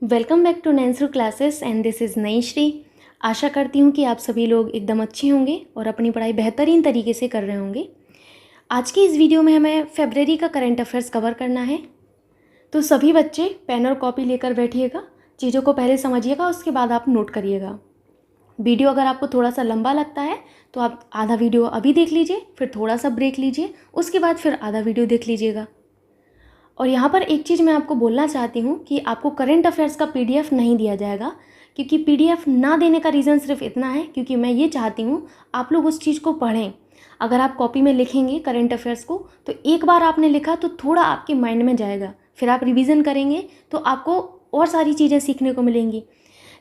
Welcome back to नैंसरू classes and this is Naishree. आशा करती हूँ कि आप सभी लोग एकदम अच्छे होंगे और अपनी पढ़ाई बेहतरीन तरीके से कर रहे होंगे। आज की इस वीडियो में हमें फरवरी का करंट अफेयर्स कवर करना है, तो सभी बच्चे पेन और कॉपी लेकर बैठिएगा। चीज़ों को पहले समझिएगा, उसके बाद आप नोट करिएगा। वीडियो अगर आपको थोड़ा सा लंबा लगता है तो आप आधा वीडियो अभी देख लीजिए, फिर थोड़ा सा ब्रेक लीजिए, उसके बाद फिर आधा वीडियो देख लीजिएगा। और यहाँ पर एक चीज़ मैं आपको बोलना चाहती हूँ कि आपको करंट अफेयर्स का पीडीएफ नहीं दिया जाएगा, क्योंकि पीडीएफ ना देने का रीज़न सिर्फ इतना है क्योंकि मैं ये चाहती हूँ आप लोग उस चीज़ को पढ़ें। अगर आप कॉपी में लिखेंगे करंट अफेयर्स को तो एक बार आपने लिखा तो थोड़ा आपके माइंड में जाएगा, फिर आप रिवीजन करेंगे तो आपको और सारी चीज़ें सीखने को मिलेंगी।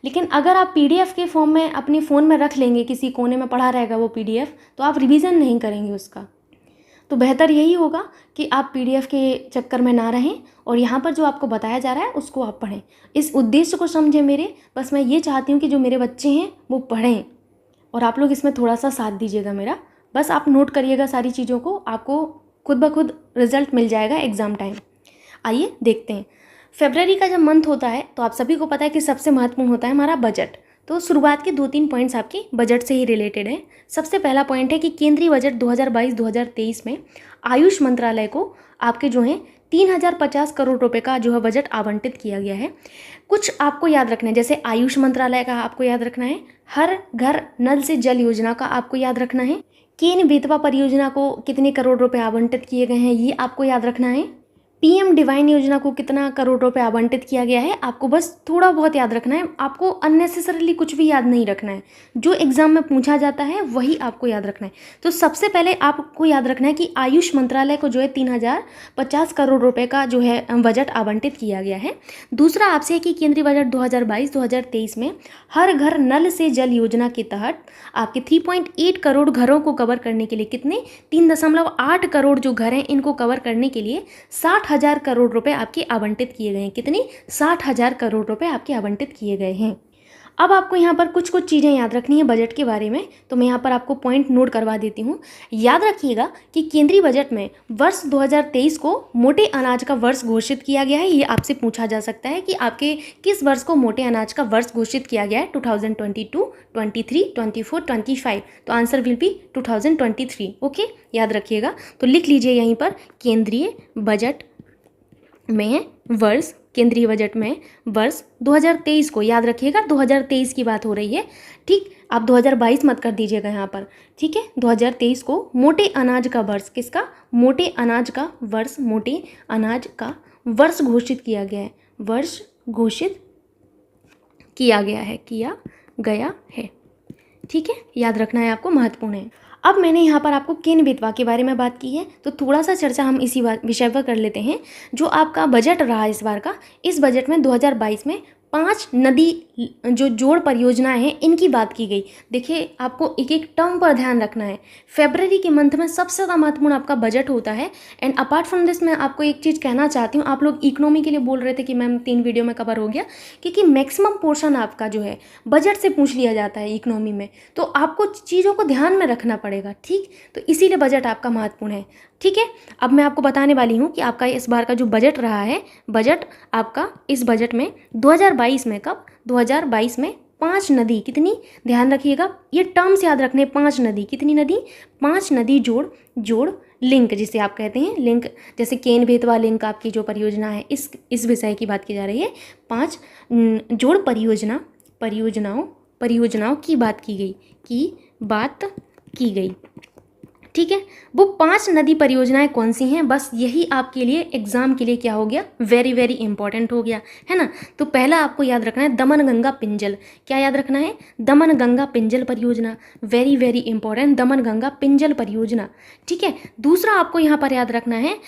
लेकिन अगर आप पीडीएफ के फॉर्म में अपने फ़ोन में रख लेंगे, किसी कोने में पड़ा रहेगा वो पीडीएफ, तो आप रिवीजन नहीं करेंगे उसका। तो बेहतर यही होगा कि आप पीडीएफ के चक्कर में ना रहें और यहाँ पर जो आपको बताया जा रहा है उसको आप पढ़ें। इस उद्देश्य को समझें मेरे, बस मैं ये चाहती हूँ कि जो मेरे बच्चे हैं वो पढ़ें और आप लोग इसमें थोड़ा सा साथ दीजिएगा मेरा। बस आप नोट करिएगा सारी चीज़ों को, आपको खुद ब खुद रिजल्ट मिल जाएगा एग्ज़ाम टाइम। आइए देखते हैं। फरवरी का जब मंथ होता है तो आप सभी को पता है कि सबसे महत्वपूर्ण होता है हमारा बजट। तो शुरुआत के 2-3 पॉइंट्स आपके बजट से ही रिलेटेड हैं। सबसे पहला पॉइंट है कि केंद्रीय बजट 2022-2023 में आयुष मंत्रालय को आपके जो हैं 3050 करोड़ रुपए का जो है बजट आवंटित किया गया है। कुछ आपको याद रखना है, जैसे आयुष मंत्रालय का आपको याद रखना है, हर घर नल से जल योजना का आपको याद रखना है, केन बेतवा परियोजना को कितने करोड़ रुपए आवंटित किए गए हैं ये आपको याद रखना है, पीएम डिवाइन योजना को कितना करोड़ रुपए आवंटित किया गया है आपको बस थोड़ा बहुत याद रखना है। आपको अननेसेसरली कुछ भी याद नहीं रखना है, जो एग्जाम में पूछा जाता है वही आपको याद रखना है। तो सबसे पहले आपको याद रखना है कि आयुष मंत्रालय को जो है 3050 करोड़ रुपए का जो है बजट आवंटित किया गया है। दूसरा आपसे है कि केंद्रीय बजट 2022-2023 में हर घर नल से जल योजना के तहत आपके 3.8 करोड़ घरों को कवर करने के लिए कितने 3.8 करोड़ जो घर हैं इनको कवर करने के लिए 60,000 करोड़ रुपए आपके आवंटित किए गए हैं। कितने 60,000 करोड़ रुपए आपके आवंटित किए गए हैं। अब आपको यहाँ पर कुछ चीज़ें याद रखनी है बजट के बारे में, तो मैं यहाँ पर आपको पॉइंट नोट करवा देती हूँ। याद रखिएगा कि केंद्रीय बजट में वर्ष 2023 को मोटे अनाज का वर्ष घोषित किया गया है। ये आपसे पूछा जा सकता है कि आपके किस वर्ष को मोटे अनाज का वर्ष घोषित किया गया है, 2022, 23, 24, 25। तो आंसर विल बी 2023। ओके, याद रखिएगा। तो लिख लीजिए यहीं पर केंद्रीय बजट में वर्ष, केंद्रीय बजट में वर्ष 2023 को याद रखिएगा, 2023 की बात हो रही है। ठीक, आप 2022 मत कर दीजिएगा यहाँ पर। ठीक है, 2023 को मोटे अनाज का वर्ष, किसका, मोटे अनाज का वर्ष, मोटे अनाज का वर्ष घोषित किया गया है, वर्ष घोषित किया गया है, किया गया है। ठीक है, याद रखना है आपको, महत्वपूर्ण है। अब मैंने यहाँ पर आपको केन बेतवा के बारे में बात की है, तो थोड़ा सा चर्चा हम इसी विषय पर कर लेते हैं। जो आपका बजट रहा इस बार का, इस बजट में 2022 में 5 नदी जो जोड़ परियोजनाएं हैं इनकी बात की गई। देखिए, आपको एक एक टर्म पर ध्यान रखना है। फरवरी के मंथ में सबसे ज़्यादा महत्वपूर्ण आपका बजट होता है। एंड अपार्ट फ्रॉम दिस मैं आपको एक चीज़ कहना चाहती हूँ। आप लोग इकोनॉमी के लिए बोल रहे थे कि मैम 3 वीडियो में कवर हो गया, क्योंकि मैक्सिमम पोर्शन आपका जो है बजट से पूछ लिया जाता है इकोनॉमी में, तो आपको चीज़ों को ध्यान में रखना पड़ेगा। ठीक, तो इसीलिए बजट आपका महत्वपूर्ण है। ठीक है, अब मैं आपको बताने वाली हूँ कि आपका इस बार का जो बजट रहा है, बजट आपका इस बजट में 2022 में, कब, 2022 में 5 नदी, कितनी, ध्यान रखिएगा, ये टर्म्स याद रखने, 5 नदी, कितनी नदी, 5 नदी जोड़ लिंक जिसे आप कहते हैं, लिंक, जैसे केन बेतवा लिंक आपकी जो परियोजना है, इस विषय की बात की जा रही है। 5 जोड़ परियोजनाओं की बात की गई। ठीक है, वो 5 नदी परियोजनाएं कौन सी हैं, बस यही आपके लिए एग्जाम के लिए क्या हो गया, वेरी वेरी इंपॉर्टेंट हो गया है ना। तो पहला आपको याद रखना है दमन गंगा पिंजल। क्या याद रखना है, दमन गंगा पिंजल परियोजना, वेरी वेरी इंपॉर्टेंट, दमन गंगा पिंजल परियोजना। ठीक है, दूसरा आपको यहाँ पर याद रखना है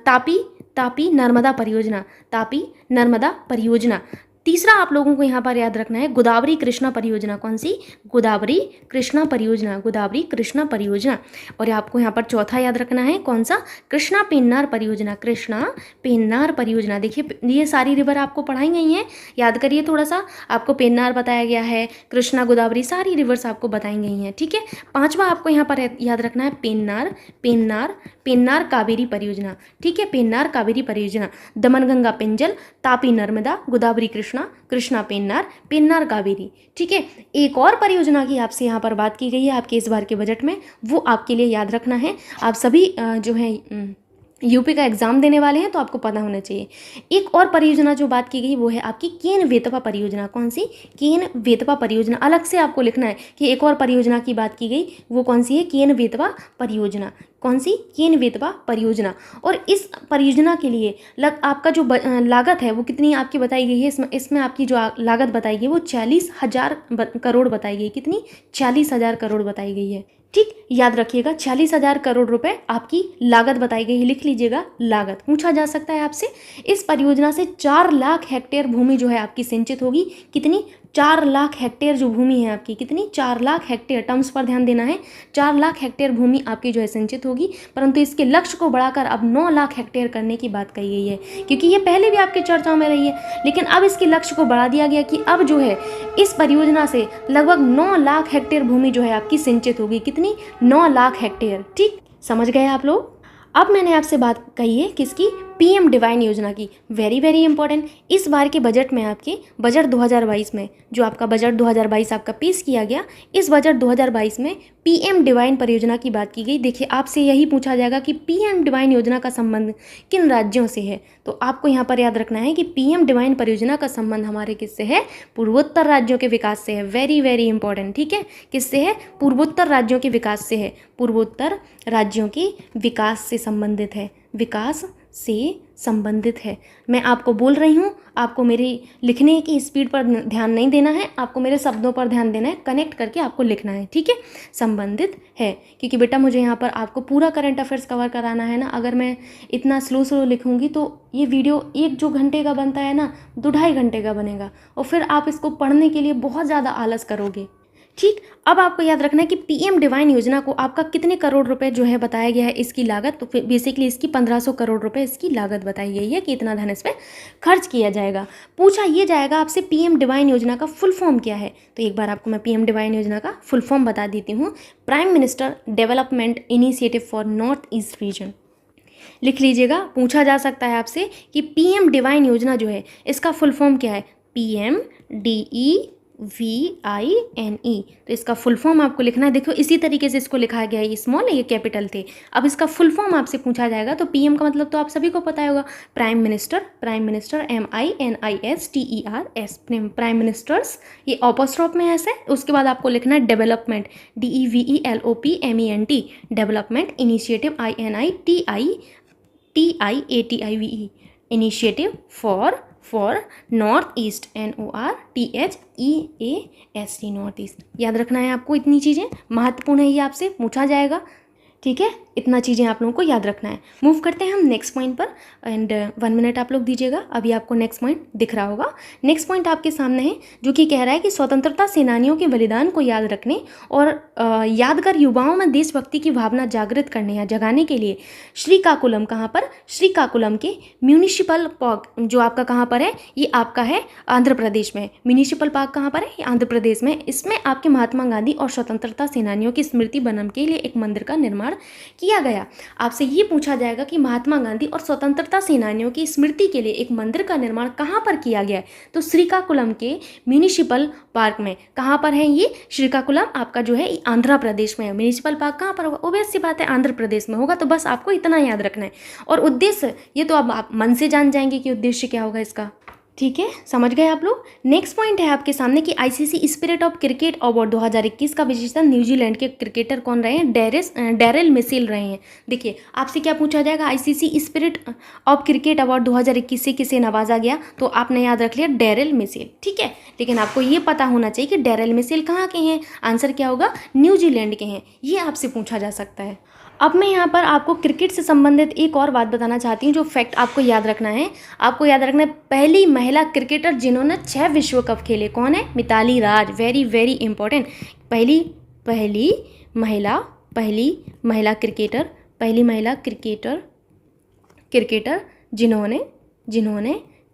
तापी नर्मदा परियोजना, तापी नर्मदा परियोजना। तीसरा आप लोगों को यहाँ पर याद रखना है गोदावरी कृष्णा परियोजना। कौन सी? गोदावरी कृष्णा परियोजना, गोदावरी कृष्णा परियोजना। और आपको यहाँ पर चौथा याद रखना है कौन सा? कृष्णा पेन्नार परियोजना, कृष्णा पेन्नार परियोजना। देखिए ये सारी रिवर आपको पढ़ाई गई हैं, याद करिए थोड़ा सा। आपको पेन्नार बताया गया है, कृष्णा, गोदावरी, सारी रिवर्स आपको बताई गई हैं, ठीक है। पांचवा आपको यहाँ पर याद रखना है पेन्नार, पेन्नार, पेन्नार कावेरी परियोजना, ठीक है, पेन्नार कावेरी परियोजना। दमनगंगा पेंजल, तापी नर्मदा, गोदावरी कृष्णा, कृष्णा पेन्नार, पेन्नार कावेरी, ठीक है। एक और परियोजना की आपसे यहाँ पर बात की गई है आपके इस बार के बजट में, वो आपके लिए याद रखना है। आप सभी जो है यूपी का एग्जाम देने वाले हैं तो आपको पता होना चाहिए। एक और परियोजना जो बात की गई वो है आपकी केन वेतवा परियोजना। कौन सी? केन वेतवा परियोजना। अलग से आपको लिखना है कि एक और परियोजना की बात की गई, वो कौन सी है? केन वेतवा परियोजना। कौन सी? केन वेतवा परियोजना। और इस परियोजना के लिए आपका जो लागत है वो कितनी आपकी बताई गई है? इसमें आपकी जो लागत बताई गई वो 40,000 करोड़ बताई गई। कितनी? 40,000 करोड़ बताई गई है, ठीक। याद रखिएगा 40,000 करोड़ रुपए आपकी लागत बताई गई है, लिख लीजिएगा लागत। पूछा जा सकता है आपसे। इस परियोजना से 4 लाख हेक्टेयर भूमि जो है आपकी सिंचित होगी। कितनी? 4 लाख हेक्टेयर जो भूमि है आपकी, कितनी? 4 लाख हेक्टेयर, टर्म्स पर ध्यान देना है। 4 लाख हेक्टेयर भूमि आपकी जो है सिंचित होगी, परंतु इसके लक्ष्य को बढ़ाकर अब 9 लाख हेक्टेयर करने की बात कही गई है, क्योंकि ये पहले भी आपके चर्चाओं में रही है, लेकिन अब इसके लक्ष्य को बढ़ा दिया गया कि अब जो है इस परियोजना से लगभग 9 लाख हेक्टेयर भूमि जो है आपकी सिंचित होगी। कितनी? 9 लाख हेक्टेयर, ठीक। समझ गए आप लोग? अब मैंने आपसे बात कही है किसकी? पीएम डिवाइन योजना की। Very very important. इस बार के बजट में आपके बजट 2022 में जो आपका बजट 2022 आपका पेश किया गया, इस बजट 2022 में पीएम डिवाइन परियोजना की बात की गई। देखिए आपसे यही पूछा जाएगा कि पीएम डिवाइन योजना का संबंध किन राज्यों से है, तो आपको यहाँ पर याद रखना है कि पीएम डिवाइन परियोजना का संबंध हमारे किससे है? पूर्वोत्तर राज्यों के विकास से है। वेरी वेरी इंपॉर्टेंट, ठीक है। किससे है? पूर्वोत्तर राज्यों के विकास से है। पूर्वोत्तर राज्यों के विकास से संबंधित है, विकास से संबंधित है। मैं आपको बोल रही हूँ, आपको मेरी लिखने की स्पीड पर ध्यान नहीं देना है, आपको मेरे शब्दों पर ध्यान देना है, कनेक्ट करके आपको लिखना है, ठीक है। संबंधित है, क्योंकि बेटा मुझे यहाँ पर आपको पूरा करंट अफेयर्स कवर कराना है ना। अगर मैं इतना स्लो लिखूँगी तो ये वीडियो 1 जो घंटे का बनता है ना, 2-2.5 घंटे का बनेगा, और फिर आप इसको पढ़ने के लिए बहुत ज़्यादा आलस करोगे, ठीक। अब आपको याद रखना है कि पीएम डिवाइन योजना को आपका कितने करोड़ रुपए जो है बताया गया है इसकी लागत। तो फिर बेसिकली इसकी 1500 करोड़ रुपए इसकी लागत बताई गई है कि इतना धन इस पर खर्च किया जाएगा। पूछा ये जाएगा आपसे पीएम डिवाइन योजना का फुल फॉर्म क्या है, तो एक बार आपको मैं पीएम डिवाइन योजना का फुल फॉर्म बता देती हूँ। Prime minister development initiative for north east region. लिख लीजिएगा, पूछा जा सकता है आपसे कि पीएम डिवाइन योजना जो है इसका फुल फॉर्म क्या है? PMDEVINE। तो इसका फुल फॉर्म आपको लिखना है। देखो इसी तरीके से इसको लिखा गया है, ये स्मॉल है ये कैपिटल थे। अब इसका फुल फॉर्म आपसे पूछा जाएगा तो पीएम का मतलब तो आप सभी को पता होगा, prime minister, prime minister MINISTERS, prime ministers, ये ऑपोस्ट्रोफ में ऐसे। उसके बाद आपको लिखना है development, DEVELOPMENT, development initiative INITIATIVE, initiative for north east NORTHEAST, north east. याद रखना है आपको, इतनी चीज़ें महत्वपूर्ण है, ये आपसे पूछा जाएगा, ठीक है। इतना चीज़ें आप लोगों को याद रखना है। मूव करते हैं हम नेक्स्ट पॉइंट पर, एंड 1 मिनट आप लोग दीजिएगा, अभी आपको नेक्स्ट पॉइंट दिख रहा होगा। नेक्स्ट पॉइंट आपके सामने है जो कि कह रहा है कि स्वतंत्रता सेनानियों के बलिदान को याद रखने और यादगार युवाओं में देशभक्ति की भावना जागृत करने या जगाने के लिए श्रीकाकुलम, कहाँ पर? श्रीकाकुलम के म्यूनिसिपल पार्क, जो आपका कहाँ पर है? ये आपका है आंध्र प्रदेश में। म्यूनिसिपल पार्क कहाँ पर है? ये आंध्र प्रदेश में। इसमें आपके महात्मा गांधी और स्वतंत्रता सेनानियों की स्मृति बनने के लिए एक मंदिर का निर्माण किया गया। आपसे ये पूछा जाएगा कि महात्मा गांधी और स्वतंत्रता सेनानियों की स्मृति के लिए एक मंदिर का निर्माण कहाँ पर किया गया है? तो श्रीकाकुलम के म्यूनिसिपल पार्क में। कहाँ पर है ये? श्रीकाकुलम आपका जो है आंध्र प्रदेश में है। म्यूनिसिपल पार्क कहाँ पर होगा? ओबियस सी बात है आंध्र प्रदेश में होगा। तो बस आपको इतना याद रखना है। और उद्देश्य ये तो अब आप मन से जान जाएंगे कि उद्देश्य क्या होगा इसका, ठीक है। समझ गए आप लोग। नेक्स्ट पॉइंट है आपके सामने कि ICC spirit of cricket award 2021 का विजेता न्यूजीलैंड के क्रिकेटर कौन रहे हैं? डैरेल मिशेल रहे हैं। देखिए आपसे क्या पूछा जाएगा, ICC spirit of cricket award 2021 से किसे नवाजा गया? तो आपने याद रख लिया डैरेल मिशेल, ठीक है। लेकिन आपको ये पता होना चाहिए कि डैरेल मिशेल कहाँ के हैं। आंसर क्या होगा? न्यूजीलैंड के हैं। ये आपसे पूछा जा सकता है। अब मैं यहाँ पर आपको क्रिकेट से संबंधित एक और बात बताना चाहती हूँ, जो फैक्ट आपको याद रखना है। आपको याद रखना है, पहली महिला क्रिकेटर जिन्होंने 6 विश्व कप खेले, कौन है? Mithali Raj. Very very important. पहली महिला क्रिकेटर जिन्होंने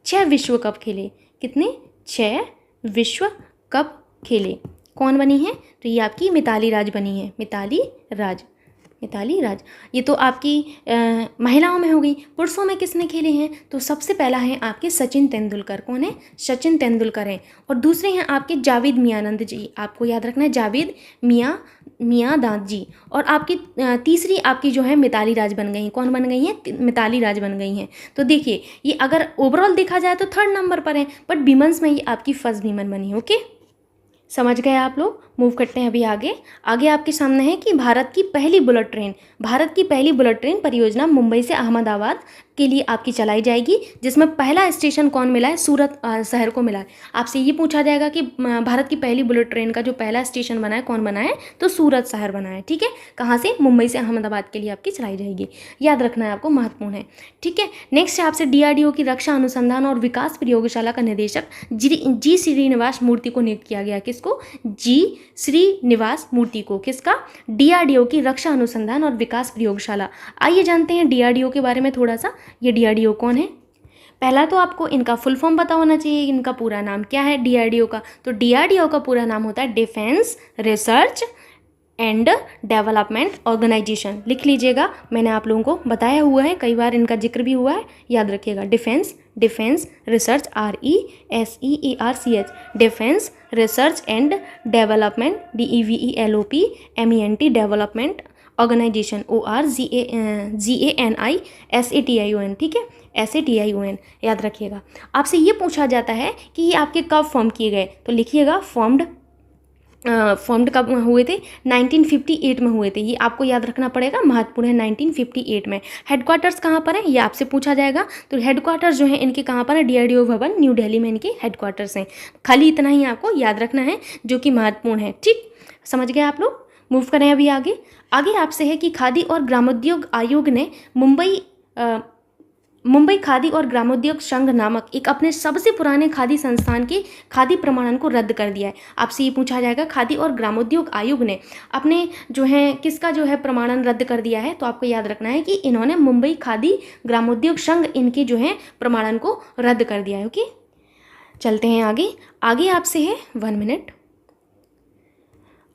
6 विश्व कप खेले। कितने? 6 विश्व कप खेले। कौन बनी है? तो ये आपकी मिताली राज बनी है। मिताली राज। ये तो आपकी महिलाओं में हो गई। पुरुषों में किसने खेले हैं? तो सबसे पहला है आपके सचिन तेंदुलकर। कौन है? सचिन तेंदुलकर हैं। और दूसरे हैं आपके जावेद मियाँदाद जी। आपको याद रखना है, जावेद मियाँदाद जी। और आपकी तीसरी आपकी जो है मिताली राज बन गई हैं। कौन बन गई हैं? मिताली राज बन गई हैं। तो देखिए, ये अगर ओवरऑल देखा जाए तो 3rd नंबर पर है, बट विमेंस में ये आपकी फर्स्ट वीमेन बनी। ओके, समझ गए आप लोग? मूव करते हैं अभी आगे आपके सामने है कि भारत की पहली बुलेट ट्रेन परियोजना मुंबई से अहमदाबाद के लिए आपकी चलाई जाएगी, जिसमें पहला स्टेशन कौन मिला है? सूरत शहर को मिला है। आपसे ये पूछा जाएगा कि भारत की पहली बुलेट ट्रेन का जो पहला स्टेशन बना है, कौन बना है? तो सूरत शहर बना है। ठीक है, कहाँ से? मुंबई से अहमदाबाद के लिए आपकी चलाई जाएगी। याद रखना है आपको, महत्वपूर्ण है। ठीक है, नेक्स्ट है आपसे DRDO की रक्षा अनुसंधान और विकास प्रयोगशाला का निदेशक जी श्रीनिवास मूर्ति को नियुक्त किया गया। किसको? जी श्रीनिवास मूर्ति को। किसका? DRDO की रक्षा अनुसंधान और विकास प्रयोगशाला। आइए जानते हैं DRDO के बारे में थोड़ा सा। ये DRDO कौन है? पहला तो आपको इनका फुल फॉर्म पता होना चाहिए, इनका पूरा नाम क्या है DRDO का। तो DRDO का पूरा नाम होता है defence research and development organisation. लिख लीजिएगा, मैंने आप लोगों को बताया हुआ है, कई बार इनका जिक्र भी हुआ है, याद रखिएगा। Defence research RESEARCH defence research and development DEVELOPMENT development organisation ORGANISATION। ठीक है, SATION याद रखिएगा। आपसे ये पूछा जाता है कि ये आपके कब फॉर्म किए गए, तो लिखिएगा फॉर्म्ड कब हुए थे? 1958 में हुए थे। ये आपको याद रखना पड़ेगा, महत्वपूर्ण है। 1958 में। हेडक्वार्टर्स कहाँ पर है? ये आपसे पूछा जाएगा। तो हेडक्वार्टर्स जो है इनके कहाँ पर है? DRDO भवन न्यू दिल्ली में इनके हेडक्वार्टर्स हैं। खाली इतना ही आपको याद रखना है, जो कि महत्वपूर्ण है। ठीक, समझ गए आप लोग? मूव करें अभी आगे आपसे है कि खादी और ग्रामोद्योग आयोग ने मुंबई खादी और ग्रामोद्योग संघ नामक एक अपने सबसे पुराने खादी संस्थान के खादी प्रमाणन को रद्द कर दिया है। आपसे ये पूछा जाएगा, खादी और ग्रामोद्योग आयोग ने अपने जो है किसका जो है प्रमाणन रद्द कर दिया है? तो आपको याद रखना है कि इन्होंने मुंबई खादी ग्रामोद्योग संघ इनके जो है प्रमाणन को रद्द कर दिया है। ओके, चलते हैं आगे आपसे है 1 मिनट।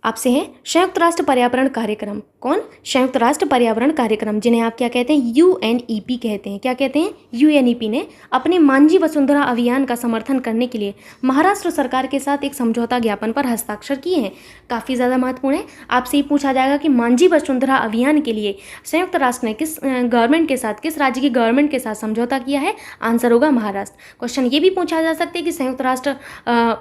आपसे है संयुक्त राष्ट्र पर्यावरण कार्यक्रम। कौन? संयुक्त राष्ट्र पर्यावरण कार्यक्रम, जिन्हें आप क्या कहते हैं? UNEP कहते हैं। क्या कहते हैं? UNEP ने अपने मांझी वसुंधरा अभियान का समर्थन करने के लिए महाराष्ट्र सरकार के साथ एक समझौता ज्ञापन पर हस्ताक्षर किए हैं। काफ़ी ज़्यादा महत्वपूर्ण है। आपसे ये पूछा जाएगा कि मांझी वसुंधरा अभियान के लिए संयुक्त राष्ट्र ने किस गवर्नमेंट के साथ, किस राज्य की गवर्नमेंट के साथ समझौता किया है? आंसर होगा महाराष्ट्र। क्वेश्चन ये भी पूछा जा सकता है कि संयुक्त राष्ट्र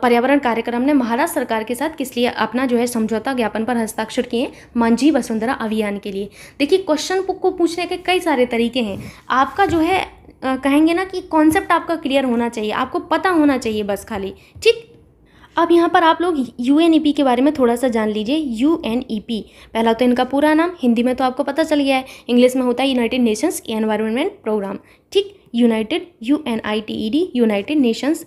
पर्यावरण कार्यक्रम ने महाराष्ट्र सरकार के साथ किस लिए अपना जो है समझौता ज्ञापन पर हस्ताक्षर किए? मांझी वसुंधरा अभियान के लिए। देखिए, क्वेश्चन को पूछने के कई सारे तरीके हैं। आपका जो है कहेंगे ना कि कॉन्सेप्ट आपका क्लियर होना चाहिए, आपको पता होना चाहिए बस खाली। ठीक, अब यहाँ पर आप लोग UNEP के बारे में थोड़ा सा जान लीजिए। UNEP, पहला तो इनका पूरा नाम, हिंदी में तो आपको पता चल गया है, इंग्लिश में होता है यूनाइटेड नेशंस एनवायरनमेंट प्रोग्राम। ठीक, UNITED United Nations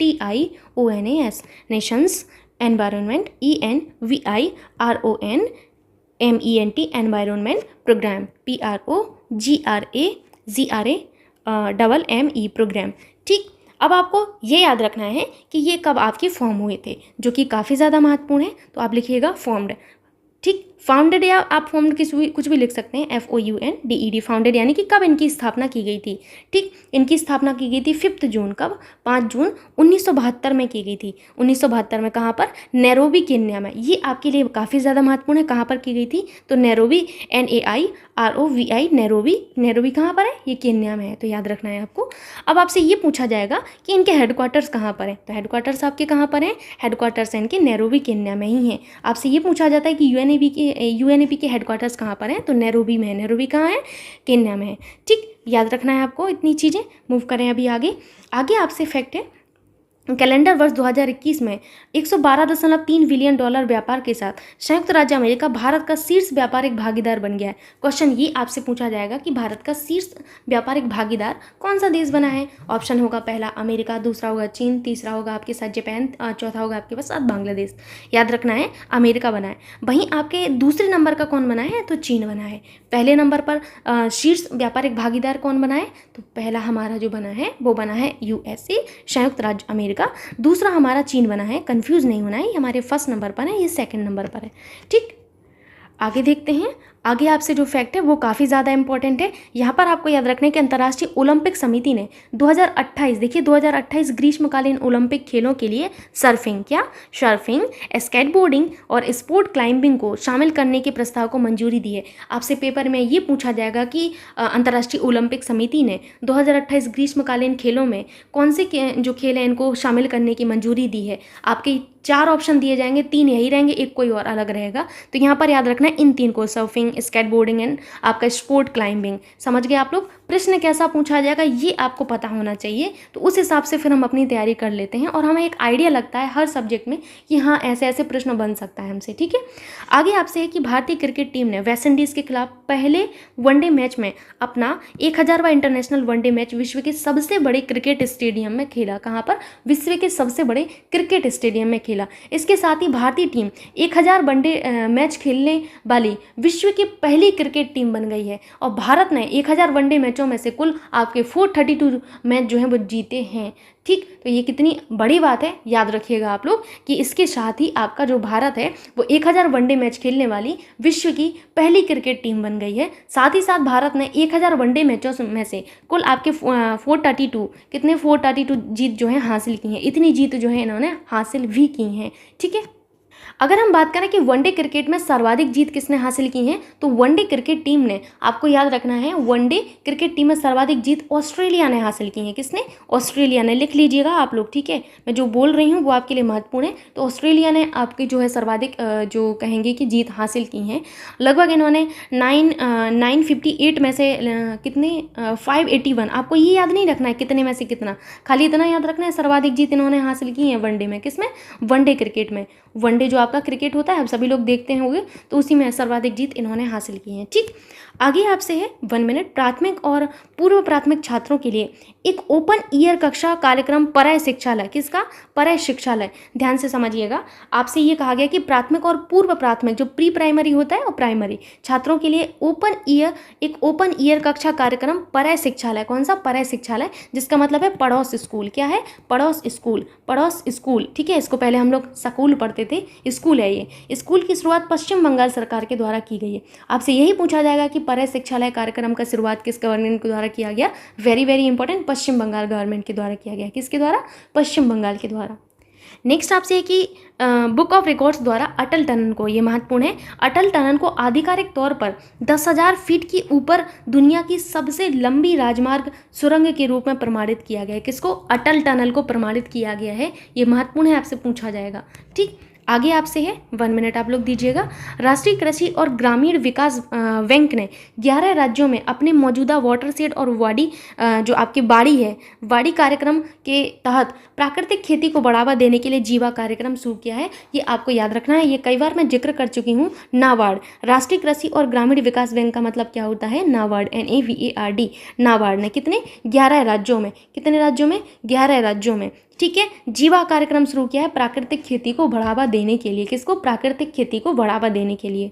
NATIONAS Nations environment ENVIRONMENT environment programme PROGRAME programme. ठीक, अब आपको ये याद रखना है कि ये कब आपके फॉर्म हुए थे, जो कि काफ़ी ज़्यादा महत्वपूर्ण है। तो आप लिखिएगा फॉर्म्ड। ठीक, फाउंडेड या आप फॉर्म्ड कुछ भी लिख सकते हैं, FOUNDED फाउंडेड, यानी कि कब इनकी स्थापना की गई थी। ठीक, इनकी स्थापना की गई थी 5 जून। कब? 5 जून 1972 में की गई थी। 1972 में। कहाँ पर? नैरोबी केन्या में। ये आपके लिए काफ़ी ज़्यादा महत्वपूर्ण है। कहाँ पर की गई थी? तो नैरोबी, NAIROBI नैरोबी कहाँ पर है? ये केन्या में है, तो याद रखना है आपको। अब आपसे ये पूछा जाएगा कि इनके हेडक्वार्टर्स कहाँ पर हैं, तो हेडक्वार्टर्स आपके कहाँ पर हैं? हेडक्वार्टर्स इनके नैरोबी केन्या में ही हैं। आपसे ये पूछा जाता है कि UNEP के हेडक्वार्टर्स कहाँ पर हैं, तो नैरोबी में है। नैरोबी कहाँ है? केन्या में है। ठीक, याद रखना है आपको इतनी चीज़ें। मूव करें अभी आगे आपसे फैक्ट है कैलेंडर वर्ष 2021 में 112.3 बिलियन डॉलर व्यापार के साथ संयुक्त राज्य अमेरिका भारत का शीर्ष व्यापारिक भागीदार बन गया है। क्वेश्चन ये आपसे पूछा जाएगा कि भारत का शीर्ष व्यापारिक भागीदार कौन सा देश बना है। ऑप्शन होगा पहला अमेरिका, दूसरा होगा चीन, तीसरा होगा आपके साथ जापान, चौथा होगा आपके पास बांग्लादेश। याद रखना है अमेरिका बना है। वहीं आपके दूसरे नंबर का कौन बना है, तो चीन बना है। पहले नंबर पर शीर्ष व्यापारिक भागीदार कौन बना है, तो पहला हमारा जो बना है वो बना है यूएसए, संयुक्त राज्य अमेरिका। दूसरा हमारा चीन बना है। कंफ्यूज नहीं होना है, ये हमारे फर्स्ट नंबर पर है, ये सेकंड नंबर पर है। ठीक, आगे देखते हैं। आगे आपसे जो फैक्ट है वो काफ़ी ज़्यादा इंपॉर्टेंट है। यहाँ पर आपको याद रखना है कि अंतर्राष्ट्रीय ओलंपिक समिति ने 2028, देखिए 2028 ग्रीष्मकालीन ओलंपिक खेलों के लिए सर्फिंग, क्या सर्फिंग, स्केटबोर्डिंग और स्पोर्ट क्लाइंबिंग को शामिल करने के प्रस्ताव को मंजूरी दी है। आपसे पेपर में ये पूछा जाएगा कि अंतर्राष्ट्रीय ओलंपिक समिति ने 2028 ग्रीष्मकालीन खेलों में कौन से जो खेल हैं इनको शामिल करने की मंजूरी दी है। आपके 4 ऑप्शन दिए जाएंगे, 3 यही रहेंगे, एक कोई और अलग रहेगा। तो यहाँ पर याद रखना है इन 3 को, सर्फिंग, स्केटबोर्डिंग एंड आपका स्पोर्ट क्लाइंबिंग। समझ गए आप लोग। प्रश्न कैसा पूछा जाएगा ये आपको पता होना चाहिए, तो उस हिसाब से फिर हम अपनी तैयारी कर लेते हैं और हमें एक आइडिया लगता है हर सब्जेक्ट में कि हाँ ऐसे ऐसे प्रश्न बन सकता है हमसे। ठीक है, आगे आपसे है कि भारतीय क्रिकेट टीम ने वेस्ट इंडीज़ के खिलाफ पहले वनडे मैच में अपना 1000वां इंटरनेशनल वनडे मैच विश्व के सबसे बड़े क्रिकेट स्टेडियम में खेला। कहाँ पर, विश्व के सबसे बड़े क्रिकेट स्टेडियम में खेला। इसके साथ ही भारतीय टीम 1000 वनडे मैच खेलने वाली विश्व की पहली क्रिकेट टीम बन गई है और भारत ने 1000 वनडे मैचों में से कुल आपके 432 मैच जो हैं वो जीते हैं। ठीक, तो ये कितनी बड़ी बात है, याद रखिएगा आप लोग कि इसके साथ ही आपका जो भारत है वो 1000 वनडे मैच खेलने वाली विश्व की पहली क्रिकेट टीम बन गई है। साथ ही साथ भारत ने 1000 वनडे मैचों में से कुल आपके 432 जीत जो है हासिल की हैं। इतनी जीत जो है इन्होंने हासिल भी की हैं। ठीक है, अगर हम बात करें कि वनडे क्रिकेट में सर्वाधिक जीत किसने हासिल की है, तो वनडे क्रिकेट टीम ने, आपको याद रखना है, वनडे क्रिकेट टीम में सर्वाधिक जीत ऑस्ट्रेलिया ने हासिल की है। किसने, ऑस्ट्रेलिया ने। लिख लीजिएगा आप लोग। ठीक है, मैं जो बोल रही हूँ वो आपके लिए महत्वपूर्ण है। तो ऑस्ट्रेलिया ने आपकी जो है सर्वाधिक जो कहेंगे कि जीत हासिल की हैं। लगभग इन्होंने 958 में से कितने 581, आपको ये याद नहीं रखना है कितने में से कितना, खाली इतना याद रखना है सर्वाधिक जीत इन्होंने हासिल की है वनडे में। किसमें, वनडे क्रिकेट में। वनडे जो आपका क्रिकेट होता है, आप सभी लोग देखते होंगे, तो उसी में सर्वाधिक जीत इन्होंने हासिल की है। ठीक, आगे आपसे है 1 मिनट। प्राथमिक और पूर्व प्राथमिक छात्रों के लिए एक ओपन ईयर कक्षा कार्यक्रम परय शिक्षालय, किसका, परय शिक्षालय। ध्यान से समझिएगा, आपसे ये कहा गया कि प्राथमिक और पूर्व प्राथमिक जो प्री प्राइमरी होता है और प्राइमरी छात्रों के लिए एक ओपन ईयर कक्षा कार्यक्रम परय शिक्षालय। कौन सा, परय शिक्षालय, जिसका मतलब है पड़ोस स्कूल। क्या है, पड़ोस स्कूल, पड़ोस स्कूल। ठीक है, इसको पहले हम लोग स्कूल पढ़ते थे, स्कूल है ये। स्कूल की शुरुआत पश्चिम बंगाल सरकार के द्वारा की गई है। आपसे यही पूछा जाएगा कि परय शिक्षालय कार्यक्रम का शुरुआत किस गवर्नमेंट के द्वारा किया गया। वेरी वेरी इंपॉर्टेंट, पश्चिम बंगाल गवर्नमेंट के द्वारा किया गया। किसके द्वारा, पश्चिम बंगाल के द्वारा। नेक्स्ट आपसे है कि बुक ऑफ रिकॉर्ड्स द्वारा अटल टनल को, ये महत्वपूर्ण है, अटल टनल को आधिकारिक तौर पर 10,000 फीट की ऊपर दुनिया की सबसे लंबी राजमार्ग सुरंग के रूप में प्रमाणित किया गया है। किसको, अटल टनल को प्रमाणित किया गया है। ये महत्वपूर्ण है, आपसे पूछा जाएगा। ठीक, आगे आपसे है 1 मिनट आप लोग दीजिएगा। राष्ट्रीय कृषि और ग्रामीण विकास बैंक ने 11 राज्यों में अपने मौजूदा वाटरशेड और वाड़ी जो आपकी बाड़ी है, वाड़ी कार्यक्रम के तहत प्राकृतिक खेती को बढ़ावा देने के लिए जीवा कार्यक्रम शुरू किया है। ये आपको याद रखना है, ये कई बार मैं जिक्र कर चुकी हूँ। नाबार्ड, राष्ट्रीय कृषि और ग्रामीण विकास बैंक का मतलब क्या होता है, नाबार्ड, NABARD। नाबार्ड ने कितने, 11 राज्यों में, कितने राज्यों में, 11 राज्यों में। ठीक है, जीवा कार्यक्रम शुरू किया है प्राकृतिक खेती को बढ़ावा देने के लिए। किसको, प्राकृतिक खेती को बढ़ावा देने के लिए।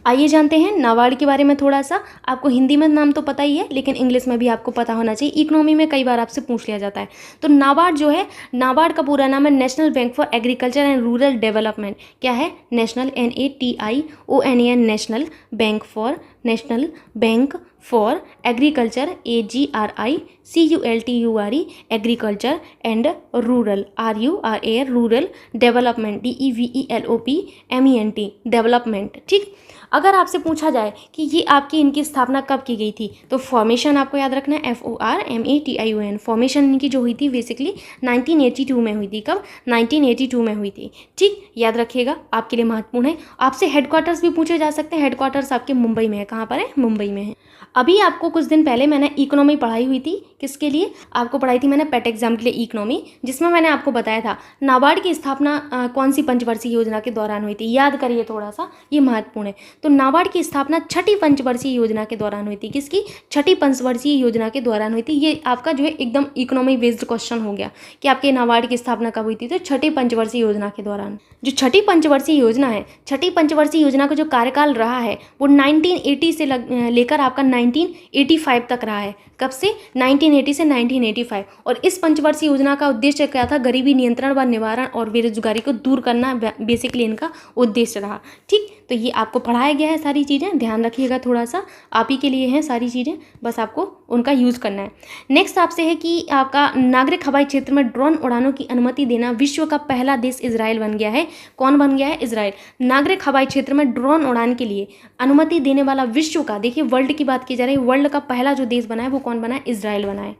आइए जानते हैं नाबार्ड के बारे में थोड़ा सा। आपको हिंदी में नाम तो पता ही है, लेकिन इंग्लिश में भी आपको पता होना चाहिए। इकोनॉमी में कई बार आपसे पूछ लिया जाता है। तो नाबार्ड जो है, नाबार्ड का पूरा नाम है national bank for agriculture and rural development. क्या है, national, NATIONAN, national bank for, national bank for agriculture, AGRICULTURE, agriculture and rural, RURAL, rural development, DEVELOPMENT, development. ठीक, अगर आपसे पूछा जाए कि ये आपकी इनकी स्थापना कब की गई थी, तो फॉर्मेशन आपको याद रखना है, FORMATION। फॉर्मेशन इनकी जो हुई थी बेसिकली 1982 में हुई थी। कब, 1982 में हुई थी। ठीक, याद रखिएगा, आपके लिए महत्वपूर्ण है। आपसे हेडक्वार्टर्स भी पूछे जा सकते हैं। हेडक्वार्टर्स आपके मुंबई में है। कहाँ पर है, मुंबई में है। अभी आपको कुछ दिन पहले मैंने इकोनॉमी पढ़ाई हुई थी, किसके लिए आपको पढ़ाई थी मैंने, पेट एग्जाम के लिए इकोनॉमी, जिसमें मैंने आपको बताया था नाबार्ड की स्थापना कौन सी पंचवर्षीय योजना के दौरान हुई थी, याद करिए थोड़ा सा, ये महत्वपूर्ण है। तो नाबार्ड की स्थापना छठी पंचवर्षीय योजना के दौरान हुई थी, किसकी, छठी पंचवर्षीय योजना के दौरान हुई थी। ये आपका जो है एकदम इकोनॉमी बेस्ड क्वेश्चन हो गया कि आपके नाबार्ड की स्थापना कब हुई थी, तो छठी पंचवर्षीय योजना के दौरान। जो छठी पंचवर्षीय योजना है, छठी पंचवर्षीय योजना का जो कार्यकाल रहा है वो 1980 से लेकर आपका 1985 तक रहा है। कब से, 1980 से 1985। और इस पंचवर्षीय योजना का उद्देश्य क्या था, गरीबी नियंत्रण व निवारण और बेरोजगारी को दूर करना बेसिकली इनका उद्देश्य रहा। ठीक, तो ये आपको पढ़ाया गया है, सारी चीज़ें ध्यान रखिएगा, थोड़ा सा आप ही के लिए हैं सारी चीज़ें, बस आपको उनका यूज़ करना है। नेक्स्ट आपसे है कि आपका नागरिक हवाई क्षेत्र में ड्रोन उड़ानों की अनुमति देना विश्व का पहला देश इजराइल बन गया है। कौन बन गया है, इजराइल। नागरिक हवाई क्षेत्र में ड्रोन उड़ान के लिए अनुमति देने वाला विश्व का, देखिए वर्ल्ड की बात की जा रही है, वर्ल्ड का पहला जो देश बना है वो कौन बना है, इजराइल बना है।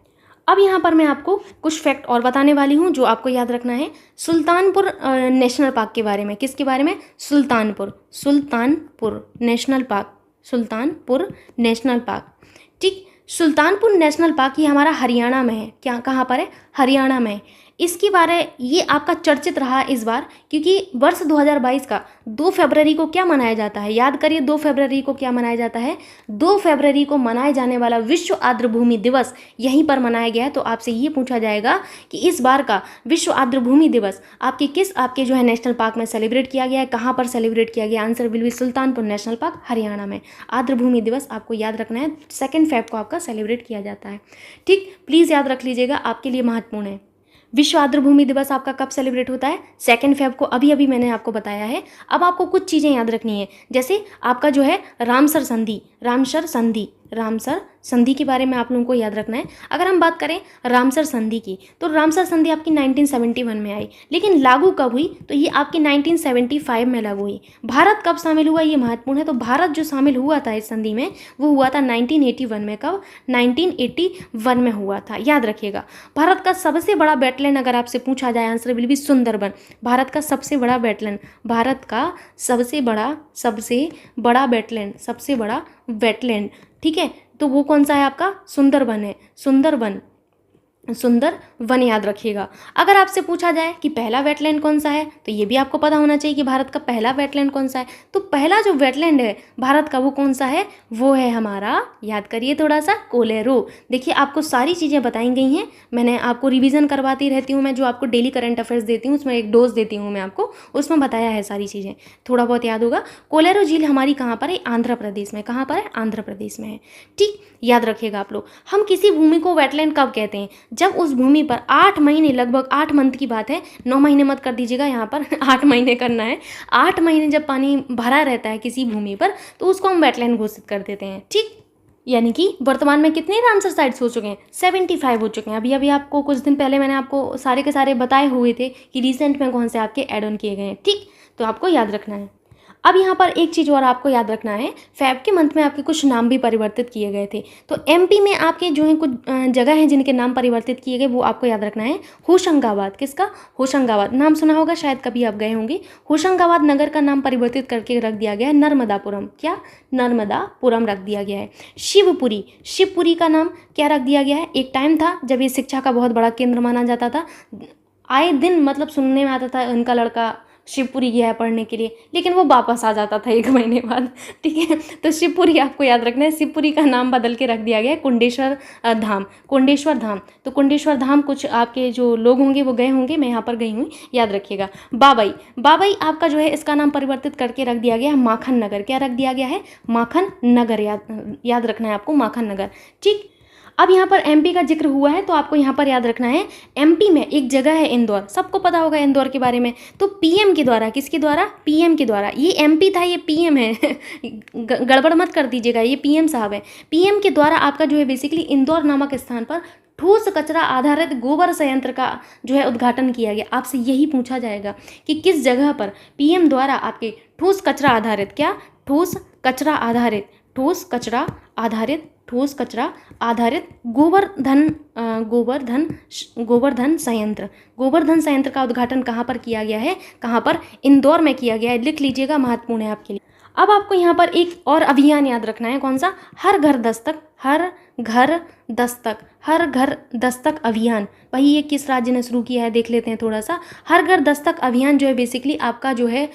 अब यहाँ पर मैं आपको कुछ फैक्ट और बताने वाली हूँ जो आपको याद रखना है सुल्तानपुर नेशनल पार्क के बारे में। किसके बारे में, Sultanpur national park, Sultanpur national park. ठीक, सुल्तानपुर नेशनल पार्क ये हमारा हरियाणा में है। क्या, कहाँ पर है, हरियाणा में। इसके बारे ये आपका चर्चित रहा इस बार, क्योंकि वर्ष 2022 का 2 फरवरी को क्या मनाया जाता है, याद करिए 2 फरवरी को क्या मनाया जाता है, 2 फरवरी को मनाए जाने वाला विश्व आर्द्रभूमि दिवस यहीं पर मनाया गया है। तो आपसे ये पूछा जाएगा कि इस बार का विश्व आर्द्रभूमि दिवस आपके जो है नेशनल पार्क में सेलिब्रेट किया गया है, कहाँ पर सेलिब्रेट किया गया, answer will be Sultanpur national park, Haryana में। आर्द्रभूमि दिवस आपको याद रखना है, 2 फेब को आपका सेलिब्रेट किया जाता है। ठीक, प्लीज़ याद रख लीजिएगा, आपके लिए महत्वपूर्ण है। विश्व आर्द्रभूमि दिवस आपका कब सेलिब्रेट होता है, 2 फेब को, अभी मैंने आपको बताया है। अब आपको कुछ चीज़ें याद रखनी है, जैसे आपका जो है रामसर संधि के बारे में आप लोगों को याद रखना है। अगर हम बात करें रामसर संधि की, तो रामसर संधि आपकी 1971 में आई, लेकिन लागू कब हुई, तो ये आपकी 1975 में लागू हुई। भारत कब शामिल हुआ, ये महत्वपूर्ण है। तो भारत जो शामिल हुआ था इस संधि में वो हुआ था 1981 में। कब, 1981 में हुआ था, याद रखिएगा। भारत का सबसे बड़ा वेटलैंड अगर आपसे पूछा जाए, answer will be Sundarban. Bharat का सबसे बड़ा वेटलैंड, भारत का सबसे बड़ा वेटलैंड, ठीक है, तो वो कौन सा है आपका, सुंदरबन है, सुंदरबन याद रखिएगा। अगर आपसे पूछा जाए कि पहला वेटलैंड कौन सा है, तो ये भी आपको पता होना चाहिए कि भारत का पहला वेटलैंड कौन सा है। तो पहला जो वेटलैंड है भारत का वो कौन सा है, वो है हमारा, याद करिए थोड़ा सा, कोलेरो। देखिए आपको सारी चीज़ें बताई गई हैं, मैंने आपको रिवीजन करवाती रहती हूँ, मैं जो आपको डेली करंट अफेयर्स देती हूँ उसमें एक डोज देती हूँ मैं आपको, उसमें बताया है सारी चीज़ें, थोड़ा बहुत याद होगा। कोलेरो झील हमारी कहाँ पर है, आंध्र प्रदेश में। कहाँ पर है, आंध्र प्रदेश में है। ठीक, याद रखिएगा आप लोग। हम किसी भूमि को वेटलैंड कब कहते हैं, जब उस भूमि पर 8 महीने, लगभग 8 मंथ की बात है, 9 महीने मत कर दीजिएगा यहाँ पर 8 महीने करना है। 8 महीने जब पानी भरा रहता है किसी भूमि पर तो उसको हम वेटलैंड घोषित कर देते हैं। ठीक, यानी कि वर्तमान में कितने रामसर साइट्स हो चुके हैं, 75 हो चुके हैं। अभी आपको कुछ दिन पहले मैंने आपको सारे के सारे बताए हुए थे कि रिसेंट में कौन से आपके ऐड ऑन किए गए हैं। ठीक, तो आपको याद रखना है। अब यहाँ पर एक चीज़ और आपको याद रखना है, फेब के मंथ में आपके कुछ नाम भी परिवर्तित किए गए थे। तो एमपी में आपके जो है कुछ जगह हैं जिनके नाम परिवर्तित किए गए, वो आपको याद रखना है। होशंगाबाद, किसका, होशंगाबाद, नाम सुना होगा शायद, कभी आप गए होंगे। होशंगाबाद नगर का नाम परिवर्तित करके रख दिया गया है नर्मदापुरम। क्या, नर्मदापुरम रख दिया गया है। शिवपुरी का नाम क्या रख दिया गया है, एक टाइम था जब ये शिक्षा का बहुत बड़ा केंद्र माना जाता था। आए दिन मतलब सुनने में आता था उनका लड़का शिवपुरी गया है पढ़ने के लिए, लेकिन वो वापस आ जाता था 1 महीने बाद। ठीक है, तो शिवपुरी आपको याद रखना है। शिवपुरी का नाम बदल के रख दिया गया है कुंडेश्वर धाम। तो कुंडेश्वर धाम कुछ आपके जो लोग होंगे वो गए होंगे, मैं यहाँ पर गई हूँ, याद रखिएगा। बाबई आपका जो है इसका नाम परिवर्तित करके रख दिया गया है माखन नगर। क्या रख दिया गया है, माखन नगर, याद रखना है आपको, माखन नगर। ठीक, अब यहाँ पर एमपी का जिक्र हुआ है तो आपको यहाँ पर याद रखना है, एमपी में एक जगह है इंदौर, सबको पता होगा इंदौर के बारे में। तो पीएम के द्वारा, किसके द्वारा, पीएम के द्वारा, ये एमपी था ये पीएम है गड़बड़ मत कर दीजिएगा, ये पीएम साहब है। पीएम के द्वारा आपका जो है बेसिकली इंदौर नामक स्थान पर ठोस कचरा आधारित गोबर संयंत्र का जो है उद्घाटन किया गया। आपसे यही पूछा जाएगा कि किस जगह पर पीएम द्वारा आपके ठोस कचरा आधारित, क्या, ठोस कचरा आधारित गोवर्धन संयंत्र का उद्घाटन कहाँ पर किया गया है, कहाँ पर, इंदौर में किया गया है। लिख लीजिएगा, महत्वपूर्ण है आपके लिए। अब आपको यहाँ पर एक और अभियान याद रखना है, कौन सा? हर घर दस्तक, हर घर दस्तक, हर घर दस्तक अभियान। वही ये किस राज्य ने शुरू किया है देख लेते हैं थोड़ा सा। हर घर दस्तक अभियान जो है बेसिकली आपका जो है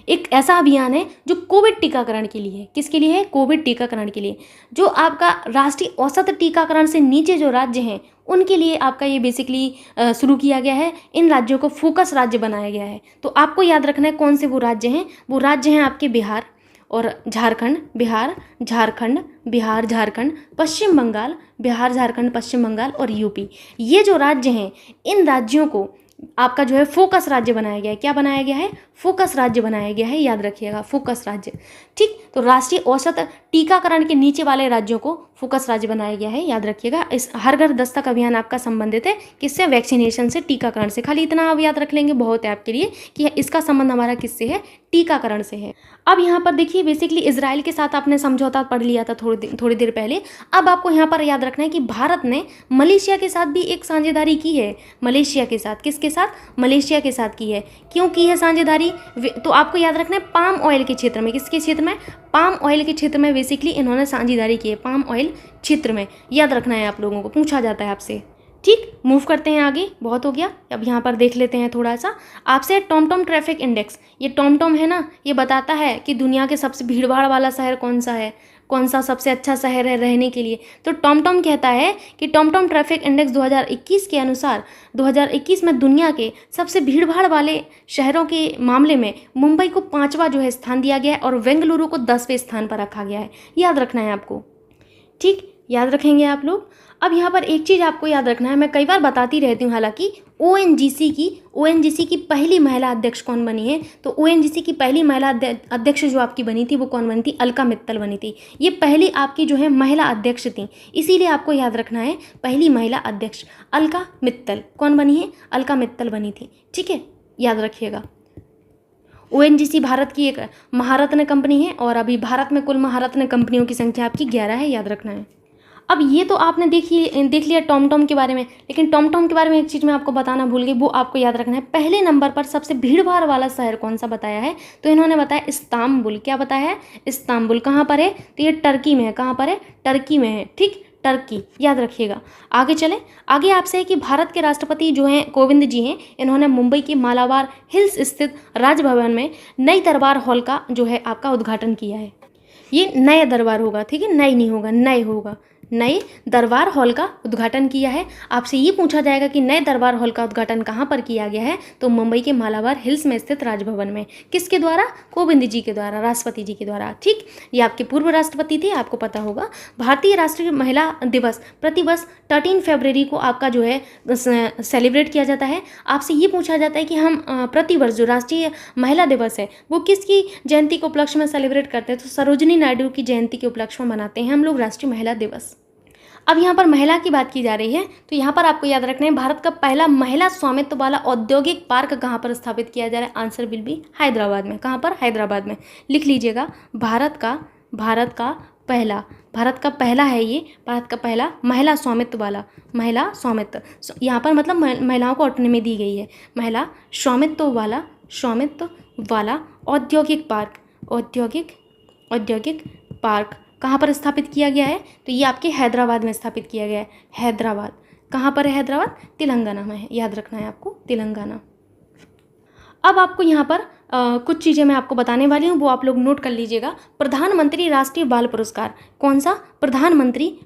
एक ऐसा अभियान है जो कोविड टीकाकरण के लिए है। किसके लिए है? कोविड टीकाकरण के लिए। जो आपका राष्ट्रीय औसत टीकाकरण से नीचे जो राज्य हैं उनके लिए आपका ये बेसिकली शुरू किया गया है। इन राज्यों को फोकस राज्य बनाया गया है। तो आपको याद रखना है कौन से वो राज्य हैं। वो राज्य हैं आपके बिहार और झारखंड, बिहार झारखंड, बिहार झारखंड, पश्चिम बंगाल, बिहार झारखंड पश्चिम बंगाल और यूपी। ये जो राज्य हैं इन राज्यों को आपका जो है फोकस राज्य बनाया गया है। क्या बनाया गया है? फोकस राज्य बनाया गया है, याद रखिएगा, फोकस राज्य। ठीक, तो राष्ट्रीय औसत टीकाकरण के नीचे वाले राज्यों को फोकस राज्य बनाया गया है, याद रखिएगा। इस हर घर दस्तक अभियान आपका संबंधित है किससे? वैक्सीनेशन से, टीकाकरण से। खाली इतना आप याद रख लेंगे बहुत है आपके लिए कि इसका संबंध हमारा किससे है? टीकाकरण से है। अब यहाँ पर देखिए बेसिकली इजराइल के साथ आपने समझौता पढ़ लिया था थोड़ी देर पहले। अब आपको यहाँ पर याद रखना है कि भारत ने मलेशिया के साथ भी एक साझेदारी की है। मलेशिया के साथ, किसके साथ? मलेशिया के साथ की है। क्यों की है साझेदारी? तो आपको याद रखना है पाम ऑयल के क्षेत्र में। किसके क्षेत्र में? पाम ऑयल के क्षेत्र में बेसिकली इन्होंने साझेदारी की है, पाम ऑयल क्षेत्र में। याद रखना है आप लोगों को, पूछा जाता है आपसे। ठीक, मूव करते हैं आगे, बहुत हो गया। अब यहाँ पर देख लेते हैं थोड़ा सा आपसे टॉमटॉम ट्रैफिक इंडेक्स। ये टॉमटॉम है ना, ये बताता है कि दुनिया के सबसे भीड़भाड़ वाला शहर कौन सा है, कौन सा सबसे अच्छा शहर है रहने के लिए। तो टॉमटॉम कहता है कि टॉमटॉम ट्रैफिक इंडेक्स 2021 के अनुसार 2021 में दुनिया के सबसे भीड़भाड़ वाले शहरों के मामले में मुंबई को 5वां जो है स्थान दिया गया है और बेंगलुरु को 10वें स्थान पर रखा गया है। याद रखना है आपको। ठीक, याद रखेंगे आप लोग। अब यहाँ पर एक चीज़ आपको याद रखना है, मैं कई बार बताती रहती हूँ, हालांकि ओएनजीसी की पहली महिला अध्यक्ष कौन बनी है? तो ओएनजीसी की पहली महिला अध्यक्ष जो आपकी बनी थी वो कौन बनी थी? अलका मित्तल बनी थी। ये पहली आपकी जो है महिला अध्यक्ष थी, इसीलिए आपको याद रखना है पहली महिला अध्यक्ष अलका मित्तल कौन बनी है? अलका मित्तल बनी थी। ठीक है, याद रखिएगा। ओएनजीसी भारत की एक महारत्न कंपनी है और अभी भारत में कुल महारत्न कंपनियों की संख्या आपकी 11 है, याद रखना है। अब ये तो आपने देख लिया टॉमटॉम के बारे में, लेकिन टॉमटॉम के बारे में एक चीज़ मैं आपको बताना भूल गई, वो आपको याद रखना है। पहले नंबर पर सबसे भीड़भाड़ वाला शहर कौन सा बताया है? तो इन्होंने बताया इस्तांबुल। क्या बताया है? इस्तांबुल। कहाँ पर है? तो ये टर्की में है। कहाँ पर है? टर्की में है। ठीक, टर्की, याद रखिएगा। आगे चलें। आगे आपसे है कि भारत के राष्ट्रपति जो हैं कोविंद जी हैं, इन्होंने मुंबई के मालाबार हिल्स स्थित राजभवन में नई दरबार हॉल का जो है आपका उद्घाटन किया है। ये नया दरबार होगा, ठीक है, नई नहीं होगा, नए होगा। नए दरबार हॉल का उद्घाटन किया है। आपसे ये पूछा जाएगा कि नए दरबार हॉल का उद्घाटन कहाँ पर किया गया है? तो मुंबई के मालाबार हिल्स में स्थित राजभवन में। किसके द्वारा? कोविंद जी के द्वारा, राष्ट्रपति जी के द्वारा। ठीक, ये आपके पूर्व राष्ट्रपति थे, आपको पता होगा। भारतीय राष्ट्रीय महिला दिवस प्रतिवर्ष 13 फरवरी को आपका जो है सेलिब्रेट किया जाता है। आपसे ये पूछा जाता है कि हम प्रतिवर्ष जो राष्ट्रीय महिला दिवस है वो किसकी जयंती के उपलक्ष्य में सेलिब्रेट करते हैं? तो सरोजिनी नायडू की जयंती के उपलक्ष्य में मनाते हैं हम लोग राष्ट्रीय महिला दिवस। अब यहाँ पर महिला की बात की जा रही है, तो यहाँ पर आपको याद रखना है भारत का पहला महिला स्वामित्व वाला औद्योगिक पार्क कहाँ पर स्थापित किया जा रहा है? आंसर विल बी हैदराबाद में। कहाँ पर? हैदराबाद में। लिख लीजिएगा, भारत का पहला है ये, भारत का पहला महिला स्वामित्व वाला, महिला स्वामित्व, यहाँ पर मतलब महिलाओं को ऑटोनॉमी दी गई है। महिला स्वामित्व वाला औद्योगिक पार्क कहाँ पर स्थापित किया गया है? तो ये आपके हैदराबाद में स्थापित किया गया है। हैदराबाद कहाँ पर है? हैदराबाद तेलंगाना में है, याद रखना है आपको, तेलंगाना। अब आपको यहाँ पर कुछ चीज़ें मैं आपको बताने वाली हूँ, वो आप लोग नोट कर लीजिएगा। प्रधानमंत्री राष्ट्रीय बाल पुरस्कार कौन सा? प्रधानमंत्री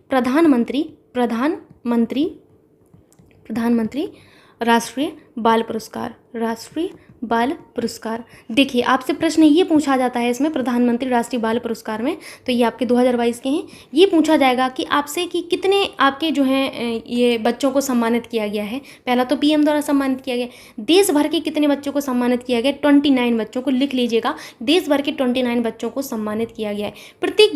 राष्ट्रीय बाल पुरस्कार। देखिए आपसे प्रश्न ये पूछा जाता है इसमें, प्रधानमंत्री राष्ट्रीय बाल पुरस्कार में, तो ये आपके 2022 के हैं। ये पूछा जाएगा कि आपसे कि कितने आपके जो हैं ये बच्चों को सम्मानित किया गया है। पहला तो पीएम द्वारा सम्मानित किया गया। देश भर के कितने बच्चों को सम्मानित किया गया? 29 बच्चों को। लिख लीजिएगा, देश भर के 29 बच्चों को सम्मानित किया गया है। प्रत्येक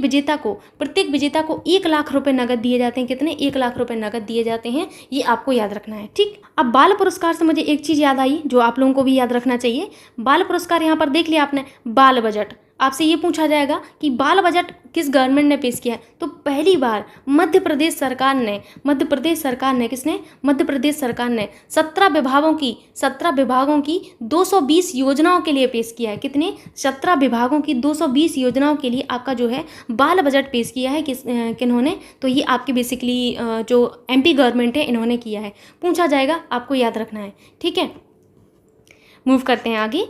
विजेता को 1 लाख रुपये नगद दिए जाते हैं। कितने? 1 लाख रुपये नगद दिए जाते हैं, ये आपको याद रखना है। ठीक, अब बाल पुरस्कार से मुझे एक चीज़ याद आई जो आप लोगों को भी याद रखना चाहिए। बाल पुरस्कार यहाँ पर देख लिया आपने, बाल आपसे ये पूछा जाएगा कि बाल बजट किस गवर्नमेंट ने पेश किया है, तो पहली बार मध्य प्रदेश सरकार ने 17 विभागों की 220 योजनाओं के लिए पेश किया है। कितने? 17 विभागों की 220 योजनाओं के लिए आपका जो है बाल बजट पेश किया है किन्होंने? तो ये आपकी बेसिकली जो एमपी गवर्नमेंट है इन्होंने किया है। पूछा जाएगा, आपको याद रखना है। ठीक है, मूव करते हैं आगे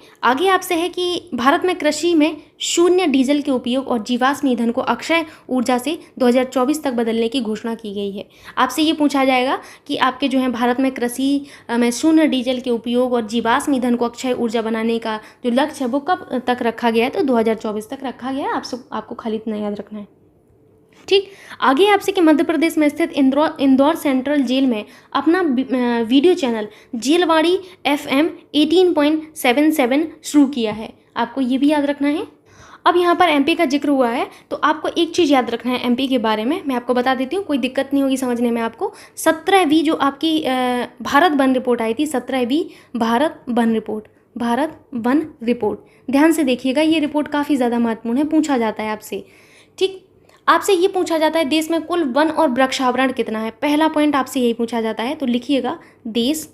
आपसे है कि भारत में कृषि में शून्य डीजल के उपयोग और जीवाश्म ईंधन को अक्षय ऊर्जा से 2024 तक बदलने की घोषणा की गई है। आपसे ये पूछा जाएगा कि आपके जो है भारत में कृषि में शून्य डीजल के उपयोग और जीवाश्म ईंधन को अक्षय ऊर्जा बनाने का जो लक्ष्य है वो कब तक रखा गया है? तो 2024 तक रखा गया है। आपको खाली इतना याद रखना है। ठीक, आगे आपसे कि मध्य प्रदेश में स्थित इंदौर सेंट्रल जेल में अपना वीडियो चैनल जेलवाड़ी FM 18.77 शुरू किया है। आपको ये भी याद रखना है। अब यहाँ पर एमपी का जिक्र हुआ है तो आपको एक चीज़ याद रखना है एमपी के बारे में, मैं आपको बता देती हूँ, कोई दिक्कत नहीं होगी समझने में आपको। 17वीं जो आपकी भारत वन रिपोर्ट आई थी, 17वीं भारत वन रिपोर्ट, ध्यान से देखिएगा, ये रिपोर्ट काफ़ी ज़्यादा महत्वपूर्ण है, पूछा जाता है आपसे। ठीक, आपसे ये पूछा जाता है देश में कुल वन और वृक्षावरण कितना है? पहला पॉइंट आपसे यही पूछा जाता है, तो लिखिएगा देश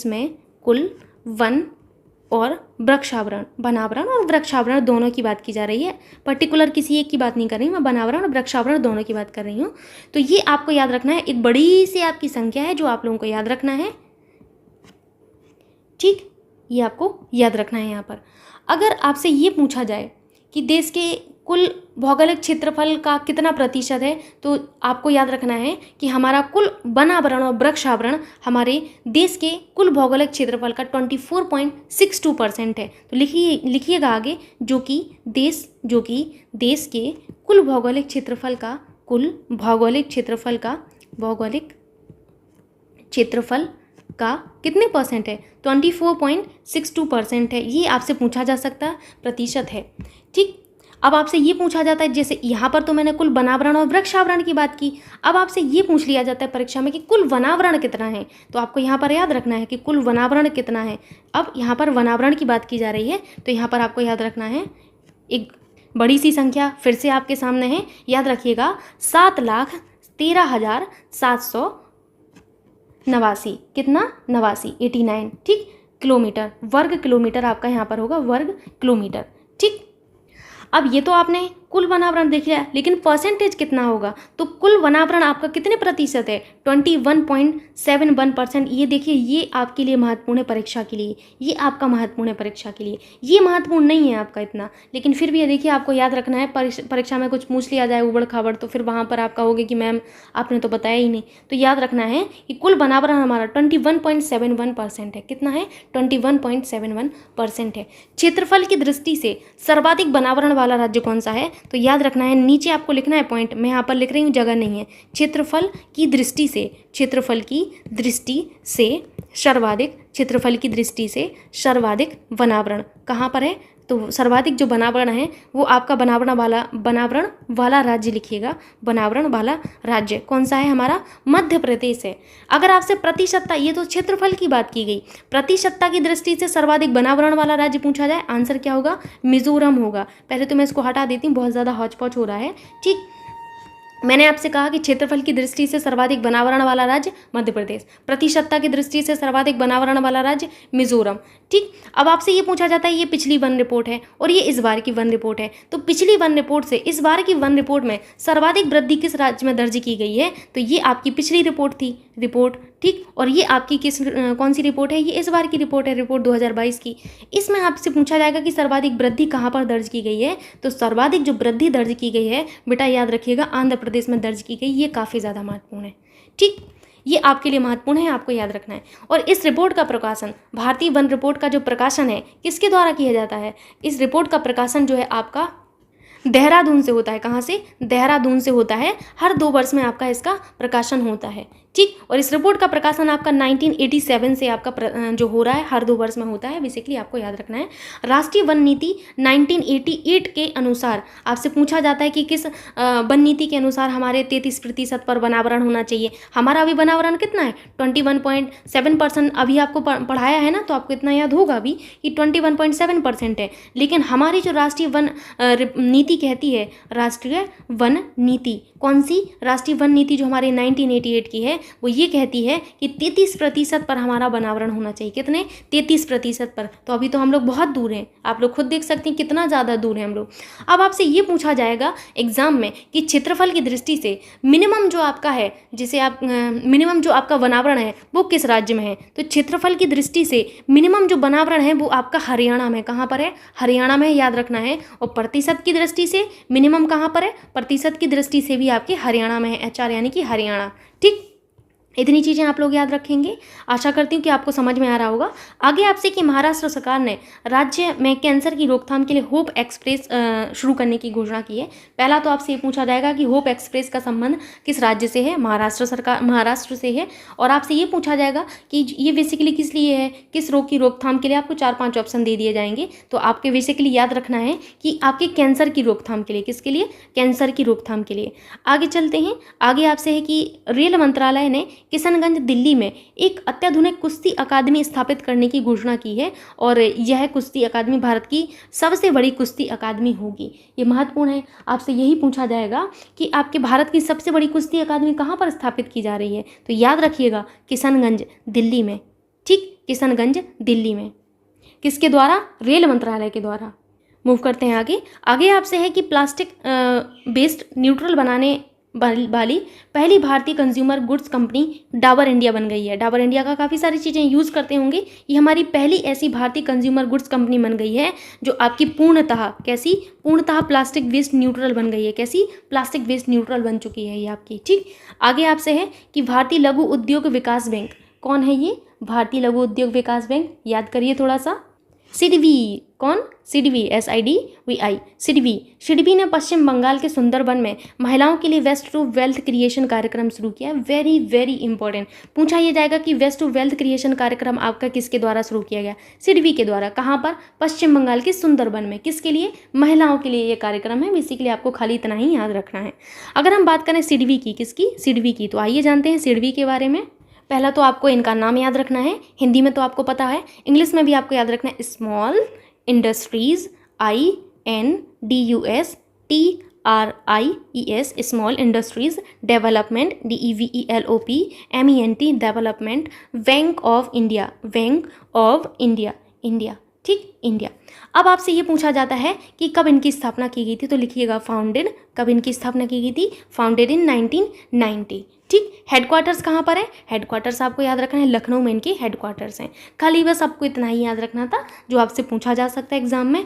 में कुल वन और वृक्षावरण, वनावरण और वृक्षावरण दोनों की बात की जा रही है। पर्टिकुलर किसी एक की बात नहीं कर रही हूँ मैं, वनावरण और वृक्षावरण दोनों की बात कर रही हूँ। तो ये आपको याद रखना है, एक बड़ी सी आपकी संख्या है जो आप लोगों को याद रखना है। ठीक, ये आपको याद रखना है। यहाँ पर अगर आपसे ये पूछा जाए कि देश के कुल भौगोलिक क्षेत्रफल का कितना प्रतिशत है, तो आपको याद रखना है कि हमारा कुल वनावरण और वृक्षावरण हमारे देश के कुल भौगोलिक क्षेत्रफल का 24.62% है। तो लिखिएगा आगे, जो कि देश के कुल भौगोलिक क्षेत्रफल का कितने परसेंट है? 24.62% है। ये आपसे पूछा जा सकता प्रतिशत है। ठीक, अब आपसे ये पूछा जाता है, जैसे यहाँ पर तो मैंने कुल वनावरण और वृक्षावरण की बात की, अब आपसे ये पूछ लिया जाता है परीक्षा में कि कुल वनावरण कितना है, तो आपको यहाँ पर याद रखना है कि कुल वनावरण कितना है। अब यहाँ पर वनावरण की बात की जा रही है, तो यहाँ पर आपको याद रखना है एक बड़ी सी संख्या फिर से आपके सामने है, याद रखिएगा 7,13,789। कितना? 89। ठीक, किलोमीटर, वर्ग किलोमीटर आपका यहाँ पर होगा, वर्ग किलोमीटर। ठीक, अब ये तो आपने कुल वनावरण देख लिया, लेकिन परसेंटेज कितना होगा? तो कुल वनावरण आपका कितने प्रतिशत है? 21.71%। ये देखिए, ये आपके लिए महत्वपूर्ण है परीक्षा के लिए, ये आपका महत्वपूर्ण है परीक्षा के लिए। ये महत्वपूर्ण नहीं है आपका इतना, लेकिन फिर भी ये देखिए आपको याद रखना है। परीक्षा में कुछ पूछ लिया जाए उबड़ खाबड़, तो फिर वहाँ पर आपका होगा कि मैम आपने तो बताया ही नहीं। तो याद रखना है कि कुल वनावरण हमारा 21.71% है। कितना है? 21.71% है। क्षेत्रफल की दृष्टि से सर्वाधिक वनावरण वाला राज्य कौन सा है? तो याद रखना है, नीचे आपको लिखना है पॉइंट, मैं यहाँ पर लिख रही हूँ, जगह नहीं है। क्षेत्रफल की दृष्टि से सर्वाधिक वनावरण कहाँ पर है? तो सर्वाधिक जो वनावरण है वो आपका वनावरण वाला राज्य लिखिएगा। वनावरण वाला राज्य कौन सा है? हमारा मध्य प्रदेश है। अगर आपसे प्रतिशतता, ये तो क्षेत्रफल की बात की गई, प्रतिशतता की दृष्टि से सर्वाधिक वनावरण वाला राज्य पूछा जाए, आंसर क्या होगा? मिजोरम होगा। पहले तो मैं इसको हटा देती हूँ, बहुत ज़्यादा हौच पौच हो रहा है। ठीक, मैंने आपसे कहा कि क्षेत्रफल की दृष्टि से सर्वाधिक वनावरण वाला राज्य मध्य प्रदेश, प्रतिशतता की दृष्टि से सर्वाधिक वनावरण वाला राज्य मिजोरम। ठीक, अब आपसे ये पूछा जाता है, ये पिछली वन रिपोर्ट है और ये इस बार की वन रिपोर्ट है, तो पिछली वन रिपोर्ट से इस बार की वन रिपोर्ट में सर्वाधिक वृद्धि किस राज्य में दर्ज की गई है? तो ये आपकी पिछली रिपोर्ट थी, ठीक, और ये आपकी कौन सी रिपोर्ट है? ये इस बार की रिपोर्ट है, रिपोर्ट 2022 की। इसमें आपसे पूछा जाएगा कि सर्वाधिक वृद्धि कहाँ पर दर्ज की गई है? तो सर्वाधिक जो वृद्धि दर्ज की गई है बेटा, याद रखिएगा, आंध्र प्रदेश में दर्ज की गई। ये काफ़ी ज़्यादा महत्वपूर्ण है। ठीक, ये आपके लिए महत्वपूर्ण है, आपको याद रखना है। और इस रिपोर्ट का प्रकाशन, भारतीय वन रिपोर्ट का जो प्रकाशन है, किसके द्वारा किया जाता है? इस रिपोर्ट का प्रकाशन जो है आपका देहरादून से होता है। कहाँ से? देहरादून से होता है। हर 2 वर्ष में आपका इसका प्रकाशन होता है, ठीक। और इस रिपोर्ट का प्रकाशन आपका 1987 से आपका जो हो रहा है, हर 2 वर्ष में होता है। बेसिकली आपको याद रखना है। राष्ट्रीय वन नीति 1988 के अनुसार आपसे पूछा जाता है कि किस वन नीति के अनुसार हमारे 33% पर वनावरण होना चाहिए। हमारा अभी वनावरण कितना है? 21.7%। अभी आपको पढ़ाया है ना, तो आपको इतना याद होगा अभी कि 21.7% है। लेकिन हमारी जो राष्ट्रीय वन नीति कहती है, राष्ट्रीय वन नीति, कौन सी? राष्ट्रीय वन नीति जो हमारे 1988 की है, वो ये कहती है कि 33% पर हमारा वनावरण होना चाहिए। कितने? 33% पर। तो अभी तो हम लोग बहुत दूर हैं, आप लोग खुद देख सकते हैं कितना ज़्यादा दूर हैं हम लोग। अब आपसे ये पूछा जाएगा एग्जाम में कि क्षेत्रफल की दृष्टि से मिनिमम जो आपका है, जिसे आप मिनिमम जो आपका वनावरण है वो किस राज्य में है? तो क्षेत्रफल की दृष्टि से मिनिमम जो वनावरण है वो आपका हरियाणा में। कहाँ पर है? हरियाणा में, याद रखना है। और प्रतिशत की दृष्टि से मिनिमम कहाँ पर है? प्रतिशत की दृष्टि से भी आपके हरियाणा में है, HR यानी कि हरियाणा, ठीक। इतनी चीज़ें आप लोग याद रखेंगे। आशा करती हूँ कि आपको समझ में आ रहा होगा। आगे आपसे कि महाराष्ट्र सरकार ने राज्य में कैंसर की रोकथाम के लिए होप एक्सप्रेस शुरू करने की घोषणा की है। पहला तो आपसे ये पूछा जाएगा कि होप एक्सप्रेस का संबंध किस राज्य से है? महाराष्ट्र से है। और आपसे ये पूछा जाएगा कि ये बेसिकली किस लिए है, किस रोग की रोकथाम के लिए? आपको 4-5 ऑप्शन दे दिए जाएंगे। तो आपके बेसिकली याद रखना है कि आपके कैंसर की रोकथाम के लिए। किसके लिए? कैंसर की रोकथाम के लिए। आगे चलते हैं। आगे आपसे है कि रेल मंत्रालय ने किशनगंज दिल्ली में एक अत्याधुनिक कुश्ती अकादमी स्थापित करने की घोषणा की है। और यह कुश्ती अकादमी भारत की सबसे बड़ी कुश्ती अकादमी होगी। ये महत्वपूर्ण है। आपसे यही पूछा जाएगा कि आपके भारत की सबसे बड़ी कुश्ती अकादमी कहाँ पर स्थापित की जा रही है? तो याद रखिएगा, किशनगंज दिल्ली में, ठीक। किशनगंज दिल्ली में। किसके द्वारा? रेल मंत्रालय के द्वारा। मूव करते हैं आगे। आगे आपसे है कि प्लास्टिक बेस्ड न्यूट्रल बनाने वाली पहली भारतीय consumer goods company Dabur India बन गई है। डाबर इंडिया का काफ़ी सारी चीज़ें यूज़ करते होंगे। ये हमारी पहली ऐसी भारतीय कंज्यूमर गुड्स कंपनी बन गई है जो आपकी पूर्णतः कैसी? पूर्णतः प्लास्टिक वेस्ट न्यूट्रल बन गई है। कैसी? प्लास्टिक वेस्ट न्यूट्रल बन चुकी है ये आपकी, ठीक। आगे आपसे है कि भारतीय लघु उद्योग विकास बैंक, कौन है ये? भारतीय लघु उद्योग विकास बैंक, याद करिए थोड़ा सा। सिडबी, कौन? सिडबी, SIDBI, सिडबी। सिडबी ने पश्चिम बंगाल के सुंदरबन में महिलाओं के लिए वेस्ट टू वेल्थ क्रिएशन कार्यक्रम शुरू किया। Very very important. पूछा यह जाएगा कि वेस्ट टू वेल्थ क्रिएशन कार्यक्रम आपका किसके द्वारा शुरू किया गया? सिडबी के द्वारा। कहाँ पर? पश्चिम बंगाल के सुंदरबन में। किसके लिए? महिलाओं के लिए ये कार्यक्रम है। बेसिकली आपको खाली इतना ही याद रखना है। अगर हम बात करें सिडबी की, किसकी? सिडबी की, तो आइए जानते हैं सिडबी के बारे में। पहला तो आपको इनका नाम याद रखना है। हिंदी में तो आपको पता है, इंग्लिश में भी आपको याद रखना है। Small industries, INDUSTRIES, small industries development, DEVELOPMENT development, bank of India, bank of India, India, ठीक, इंडिया। अब आपसे ये पूछा जाता है कि कब इनकी स्थापना की गई थी? तो लिखिएगा फाउंडेड। कब इनकी स्थापना की गई थी? फाउंडेड इन 1990, ठीक। हेडक्वार्टर्स कहाँ पर है? हेडक्वार्टर्स आपको याद रखना है, लखनऊ में इनके हेडक्वार्टर्स हैं। खाली बस आपको इतना ही याद रखना था जो आपसे पूछा जा सकता है एग्जाम में।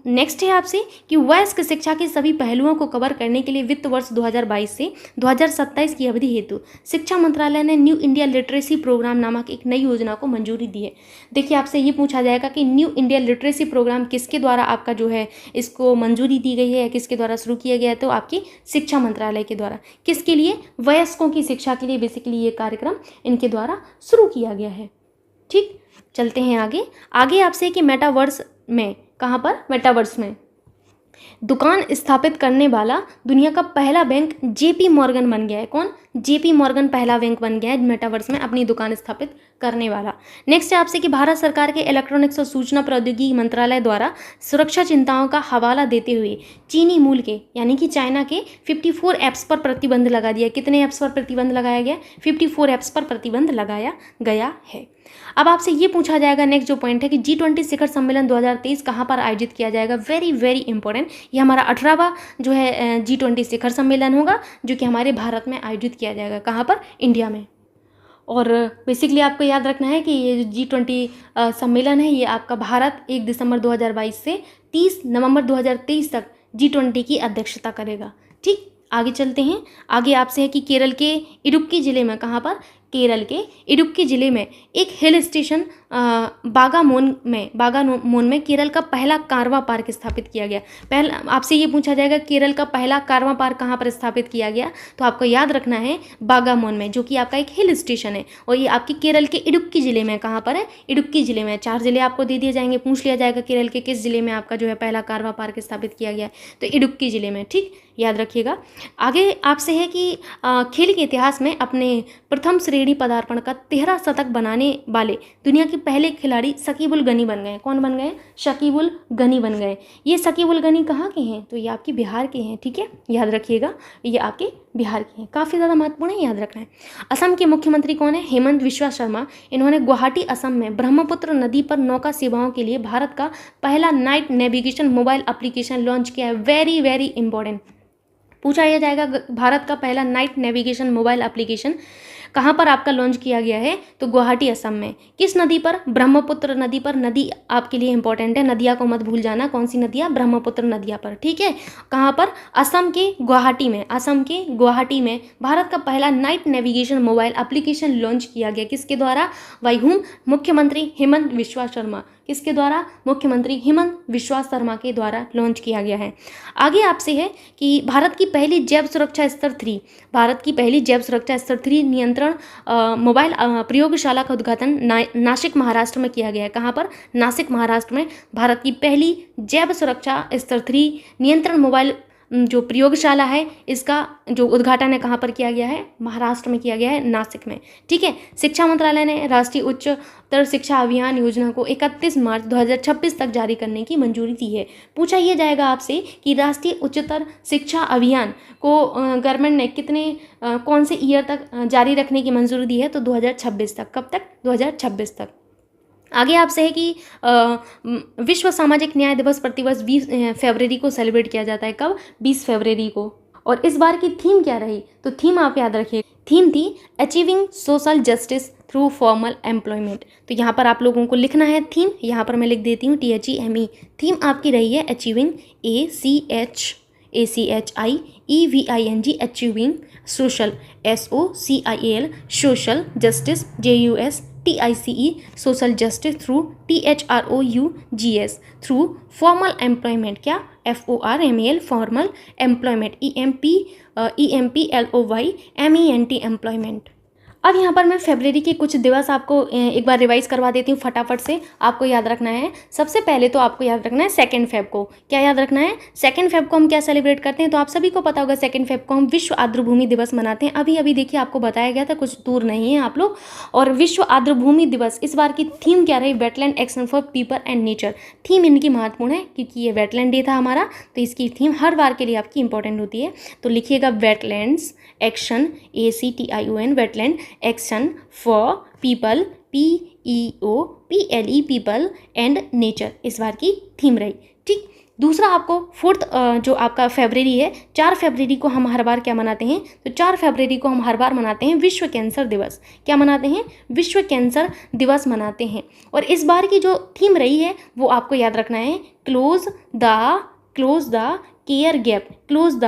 नेक्स्ट है आपसे कि वयस्क शिक्षा के सभी पहलुओं को कवर करने के लिए वित्त वर्ष 2022 से 2027 की अवधि हेतु शिक्षा मंत्रालय ने न्यू इंडिया लिटरेसी प्रोग्राम नामक एक नई योजना को मंजूरी दी है। देखिए, आपसे ये पूछा जाएगा कि न्यू इंडिया लिटरेसी प्रोग्राम किसके द्वारा आपका जो है इसको मंजूरी दी गई है या किसके द्वारा शुरू किया गया है? तो आपकी शिक्षा मंत्रालय के द्वारा। किसके लिए? वयस्कों की शिक्षा के लिए बेसिकली ये कार्यक्रम इनके द्वारा शुरू किया गया है, ठीक। चलते हैं आगे। आगे आपसे कि मेटावर्स में, कहाँ पर? मेटावर्स में दुकान स्थापित करने वाला दुनिया का पहला बैंक JP मॉर्गन बन गया है। कौन? JP मॉर्गन पहला बैंक बन गया है मेटावर्स में अपनी दुकान स्थापित करने वाला। नेक्स्ट है आपसे कि भारत सरकार के इलेक्ट्रॉनिक्स और सूचना प्रौद्योगिकी मंत्रालय द्वारा सुरक्षा चिंताओं का हवाला देते हुए चीनी मूल के यानी कि चाइना के 54 ऐप्स पर प्रतिबंध लगा दिया। कितने ऐप्स पर प्रतिबंध लगाया गया? 54 ऐप्स पर प्रतिबंध लगाया गया है। अब आपसे ये पूछा जाएगा, नेक्स्ट जो पॉइंट है कि G20 शिखर सम्मेलन 2023 कहाँ पर आयोजित किया जाएगा? Very very important. ये हमारा 18वां जो है G20 शिखर सम्मेलन होगा जो कि हमारे भारत में आयोजित किया जाएगा। कहाँ पर? इंडिया में। और बेसिकली आपको याद रखना है कि ये G20 सम्मेलन है ये आपका भारत 1 दिसंबर 2022 से 30 नवंबर 2023 तक G20 की अध्यक्षता करेगा, ठीक। आगे चलते हैं। आगे आपसे है कि केरल के इडुक्की जिले में, कहाँ पर? केरल के इडुक्की ज़िले में एक हिल स्टेशन बागामोन में केरल का पहला कारवां पार्क स्थापित किया गया। पहला आपसे ये पूछा जाएगा केरल का पहला कारवां पार्क कहाँ पर स्थापित किया गया, तो आपको याद रखना है बागामोन में, जो कि आपका एक हिल स्टेशन है और ये आपके केरल के इडुक्की ज़िले में, कहाँ पर है, इडुक्की ज़िले में। 4 ज़िले आपको दे दिए जाएंगे, पूछ लिया जाएगा केरल के किस ज़िले में आपका जो है पहला कारवां पार्क स्थापित किया गया, तो इडुक्की ज़िले में। ठीक, याद रखिएगा। आगे आपसे है कि खेल के इतिहास में अपने प्रथम श्रेणी पदार्पण का 13 शतक बनाने वाले दुनिया के पहले खिलाड़ी शकीब उल गनी बन गए। कौन बन गए? शकीब उल गनी बन गए। ये शकीब उल गनी कहाँ के हैं? तो ये आपके बिहार के हैं। ठीक है, याद रखिएगा, ये आपके बिहार के हैं, काफ़ी ज़्यादा महत्वपूर्ण है, याद रखना है। असम के मुख्यमंत्री कौन है? हेमंत बिस्वा शर्मा। इन्होंने गुवाहाटी असम में ब्रह्मपुत्र नदी पर नौका सेवाओं के लिए भारत का पहला night navigation mobile application launch किया है। वेरी वेरी इंपॉर्टेंट पूछा यह जाएगा, भारत का पहला नाइट नेविगेशन मोबाइल एप्लीकेशन कहाँ पर आपका लॉन्च किया गया है? तो गुवाहाटी असम में। किस नदी पर? ब्रह्मपुत्र नदी पर। नदी आपके लिए इंपॉर्टेंट है, नदिया को मत भूल जाना। कौन सी नदिया? ब्रह्मपुत्र नदिया पर। ठीक है, कहाँ पर? असम के गुवाहाटी में। असम के गुवाहाटी में भारत का पहला night navigation mobile application launch किया गया। किसके द्वारा? By whom? मुख्यमंत्री हेमंत बिस्वा शर्मा। किसके द्वारा? मुख्यमंत्री हेमंत बिस्वा शर्मा के द्वारा लॉन्च किया गया है। आगे आपसे है कि भारत की पहली जैव सुरक्षा स्तर 3, भारत की पहली जैव सुरक्षा स्तर 3 नियंत्रण मोबाइल प्रयोगशाला का उद्घाटन नासिक महाराष्ट्र में किया गया है। कहाँ पर? नासिक महाराष्ट्र में भारत की पहली जैव सुरक्षा स्तर 3 नियंत्रण मोबाइल जो प्रयोगशाला है, इसका जो उद्घाटन है कहाँ पर किया गया है? महाराष्ट्र में किया गया है, नासिक में। ठीक है, शिक्षा मंत्रालय ने राष्ट्रीय उच्चतर शिक्षा अभियान योजना को 31 मार्च 2026 तक जारी करने की मंजूरी दी है। पूछा ये जाएगा आपसे कि राष्ट्रीय उच्चतर शिक्षा अभियान को गवर्नमेंट ने कौन से ईयर तक जारी रखने की मंजूरी दी है? तो 2026 तक। कब तक? 2026 तक। आगे आपसे है कि विश्व सामाजिक न्याय दिवस प्रतिवर्ष 20 फरवरी को सेलिब्रेट किया जाता है। कब? 20 फरवरी को। और इस बार की थीम क्या रही? तो थीम आप याद रखिए, थीम थी achieving social justice through formal employment. तो यहाँ पर आप लोगों को लिखना है थीम, यहाँ पर मैं लिख देती हूँ THEME। थीम आपकी रही है achieving, ACHIEVING, achieving social, SOCIAL, social justice, JUSTICE, social justice through, THROUGS, through formal employment, क्या? FORMAL, formal employment, EMPLOYMENT, employment. अब यहाँ पर मैं फरवरी के कुछ दिवस आपको एक बार रिवाइज करवा देती हूँ फटाफट से। आपको याद रखना है, सबसे पहले तो आपको याद रखना है 2 फेब को। क्या याद रखना है? 2 फेब को हम क्या सेलिब्रेट करते हैं? तो आप सभी को पता होगा 2 फेब को हम विश्व आर्द्रभूमि दिवस मनाते हैं। अभी अभी देखिए आपको बताया गया था, कुछ दूर नहीं है आप लोग। और विश्व आर्द्रभूमि दिवस, इस बार की थीम क्या रही? Wetland action for people and nature. Theme इनकी महत्वपूर्ण है क्योंकि ये वेटलैंड डे था हमारा, तो इसकी थीम हर बार के लिए आपकी इंपॉर्टेंट होती है। तो लिखिएगा wetlands action, ACTION, wetland action for people, PEOPLE, people and nature, इस बार की थीम रही। ठीक, दूसरा आपको 4 जो आपका फरवरी है, 4 फरवरी को हम हर बार क्या मनाते हैं? तो 4 फरवरी को हम हर बार मनाते हैं विश्व कैंसर दिवस। क्या मनाते हैं? विश्व कैंसर दिवस मनाते हैं। और इस बार की जो थीम रही है वो आपको याद रखना है, close the care gap, close the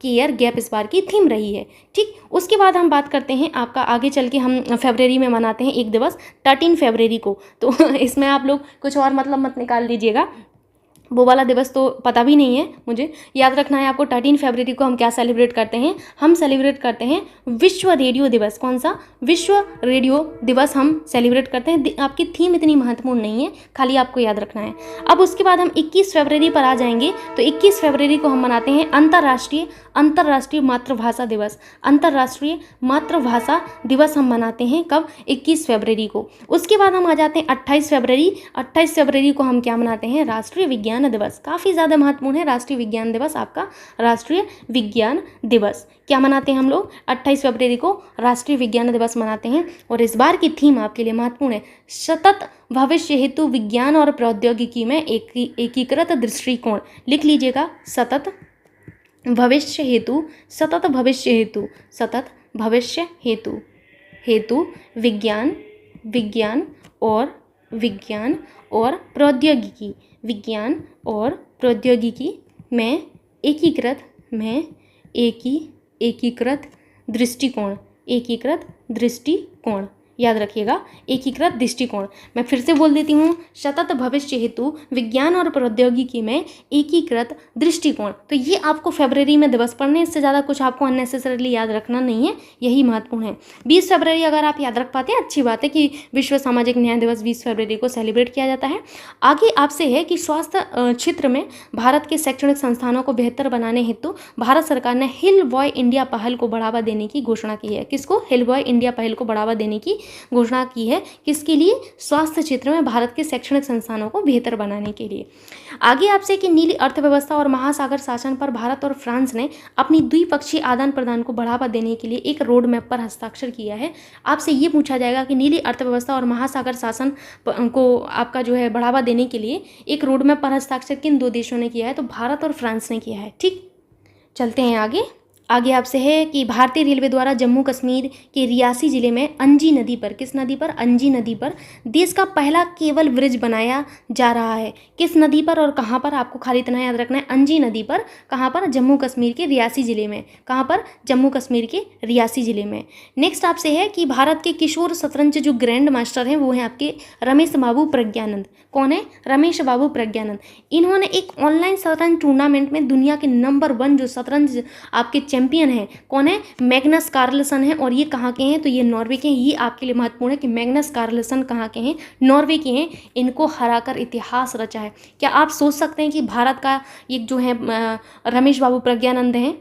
care gap इस बार की थीम रही है। ठीक, उसके बाद हम बात करते हैं आपका आगे चल के, हम फरवरी में मनाते हैं एक दिवस 13 फरवरी को। तो इसमें आप लोग कुछ और मतलब मत निकाल लीजिएगा, वो वाला दिवस तो पता भी नहीं है मुझे। याद रखना है आपको 13 फरवरी को हम क्या सेलिब्रेट करते हैं? हम सेलिब्रेट करते हैं विश्व रेडियो दिवस। कौन सा? विश्व रेडियो दिवस हम सेलिब्रेट करते हैं। आपकी थीम इतनी महत्वपूर्ण नहीं है, खाली आपको याद रखना है। अब उसके बाद हम 21 फरवरी पर आ जाएंगे। तो 21 फरवरी को हम मनाते हैं अंतर्राष्ट्रीय मातृभाषा दिवस। अंतर्राष्ट्रीय मातृभाषा दिवस हम मनाते हैं कब? 21 फरवरी को। उसके बाद हम आ जाते हैं 28 फरवरी। 28 फरवरी को हम क्या मनाते हैं? राष्ट्रीय विज्ञान दिवस। काफ़ी ज़्यादा महत्वपूर्ण है राष्ट्रीय विज्ञान दिवस आपका। राष्ट्रीय विज्ञान दिवस क्या मनाते हैं हम लोग? 28 फरवरी को राष्ट्रीय विज्ञान दिवस मनाते हैं। और इस बार की थीम आपके लिए महत्वपूर्ण है, सतत भविष्य हेतु विज्ञान और प्रौद्योगिकी में एकीकृत दृष्टिकोण। लिख लीजिएगा, सतत भविष्य हेतु, सतत भविष्य हेतु, सतत भविष्य हेतु विज्ञान और प्रौद्योगिकी, विज्ञान और प्रौद्योगिकी में एकीकृत दृष्टिकोण, एकीकृत दृष्टिकोण, याद रखिएगा, एकीकृत दृष्टिकोण। मैं फिर से बोल देती हूँ, सतत भविष्य हेतु विज्ञान और प्रौद्योगिकी में एकीकृत दृष्टिकोण। तो ये आपको फरवरी में दिवस पढ़ने, इससे ज़्यादा कुछ आपको अननेसेसरीली याद रखना नहीं है, यही महत्वपूर्ण है। 20 फरवरी अगर आप याद रख पाते हैं, अच्छी बात है कि विश्व सामाजिक न्याय दिवस 20 फरवरी को सेलिब्रेट किया जाता है। आगे आपसे है कि स्वास्थ्य क्षेत्र में भारत के शैक्षणिक संस्थानों को बेहतर बनाने हेतु भारत सरकार ने हिल बॉय इंडिया पहल को बढ़ावा देने की घोषणा की है। किसको? हिल बॉय इंडिया पहल को बढ़ावा देने की घोषणा की है। किसके लिए? स्वास्थ्य क्षेत्र में भारत के शैक्षणिक संस्थानों को बेहतर बनाने के लिए। आगे आपसे कि नीली अर्थव्यवस्था और महासागर शासन पर भारत और फ्रांस ने अपनी द्विपक्षीय आदान प्रदान को बढ़ावा देने के लिए एक रोड मैप पर हस्ताक्षर किया है। आपसे ये पूछा जाएगा कि नीली अर्थव्यवस्था और महासागर शासन को आपका जो है बढ़ावा देने के लिए एक रोड मैप पर हस्ताक्षर किन दो देशों ने किया है? तो भारत और फ्रांस ने किया है। ठीक, चलते हैं आगे। आपसे है कि भारतीय रेलवे द्वारा जम्मू कश्मीर के रियासी जिले में अंजी नदी पर, किस नदी पर? अंजी नदी पर देश का पहला केबल ब्रिज बनाया जा रहा है। किस नदी पर और कहाँ पर? आपको खाली इतना याद रखना है, अंजी नदी पर। कहाँ पर? जम्मू कश्मीर के रियासी जिले में। कहाँ पर? जम्मू कश्मीर के रियासी जिले में। नेक्स्ट आपसे है कि भारत के किशोर शतरंज जो ग्रैंड मास्टर हैं वो हैं आपके रमेश बाबू प्रज्ञानंद। कौन है? रमेश बाबू प्रज्ञानंद। इन्होंने एक ऑनलाइन शतरंज टूर्नामेंट में दुनिया के नंबर 1 जो शतरंज आपके चैंपियन है, कौन है? मैग्नस कार्लसन है। और ये कहाँ के हैं? तो ये नॉर्वे के हैं। ये आपके लिए महत्वपूर्ण है कि मैग्नस कार्लसन कहाँ के हैं? नॉर्वे के हैं। इनको हराकर इतिहास रचा है। क्या आप सोच सकते हैं कि भारत का एक जो है रमेश बाबू प्रज्ञानंद हैं,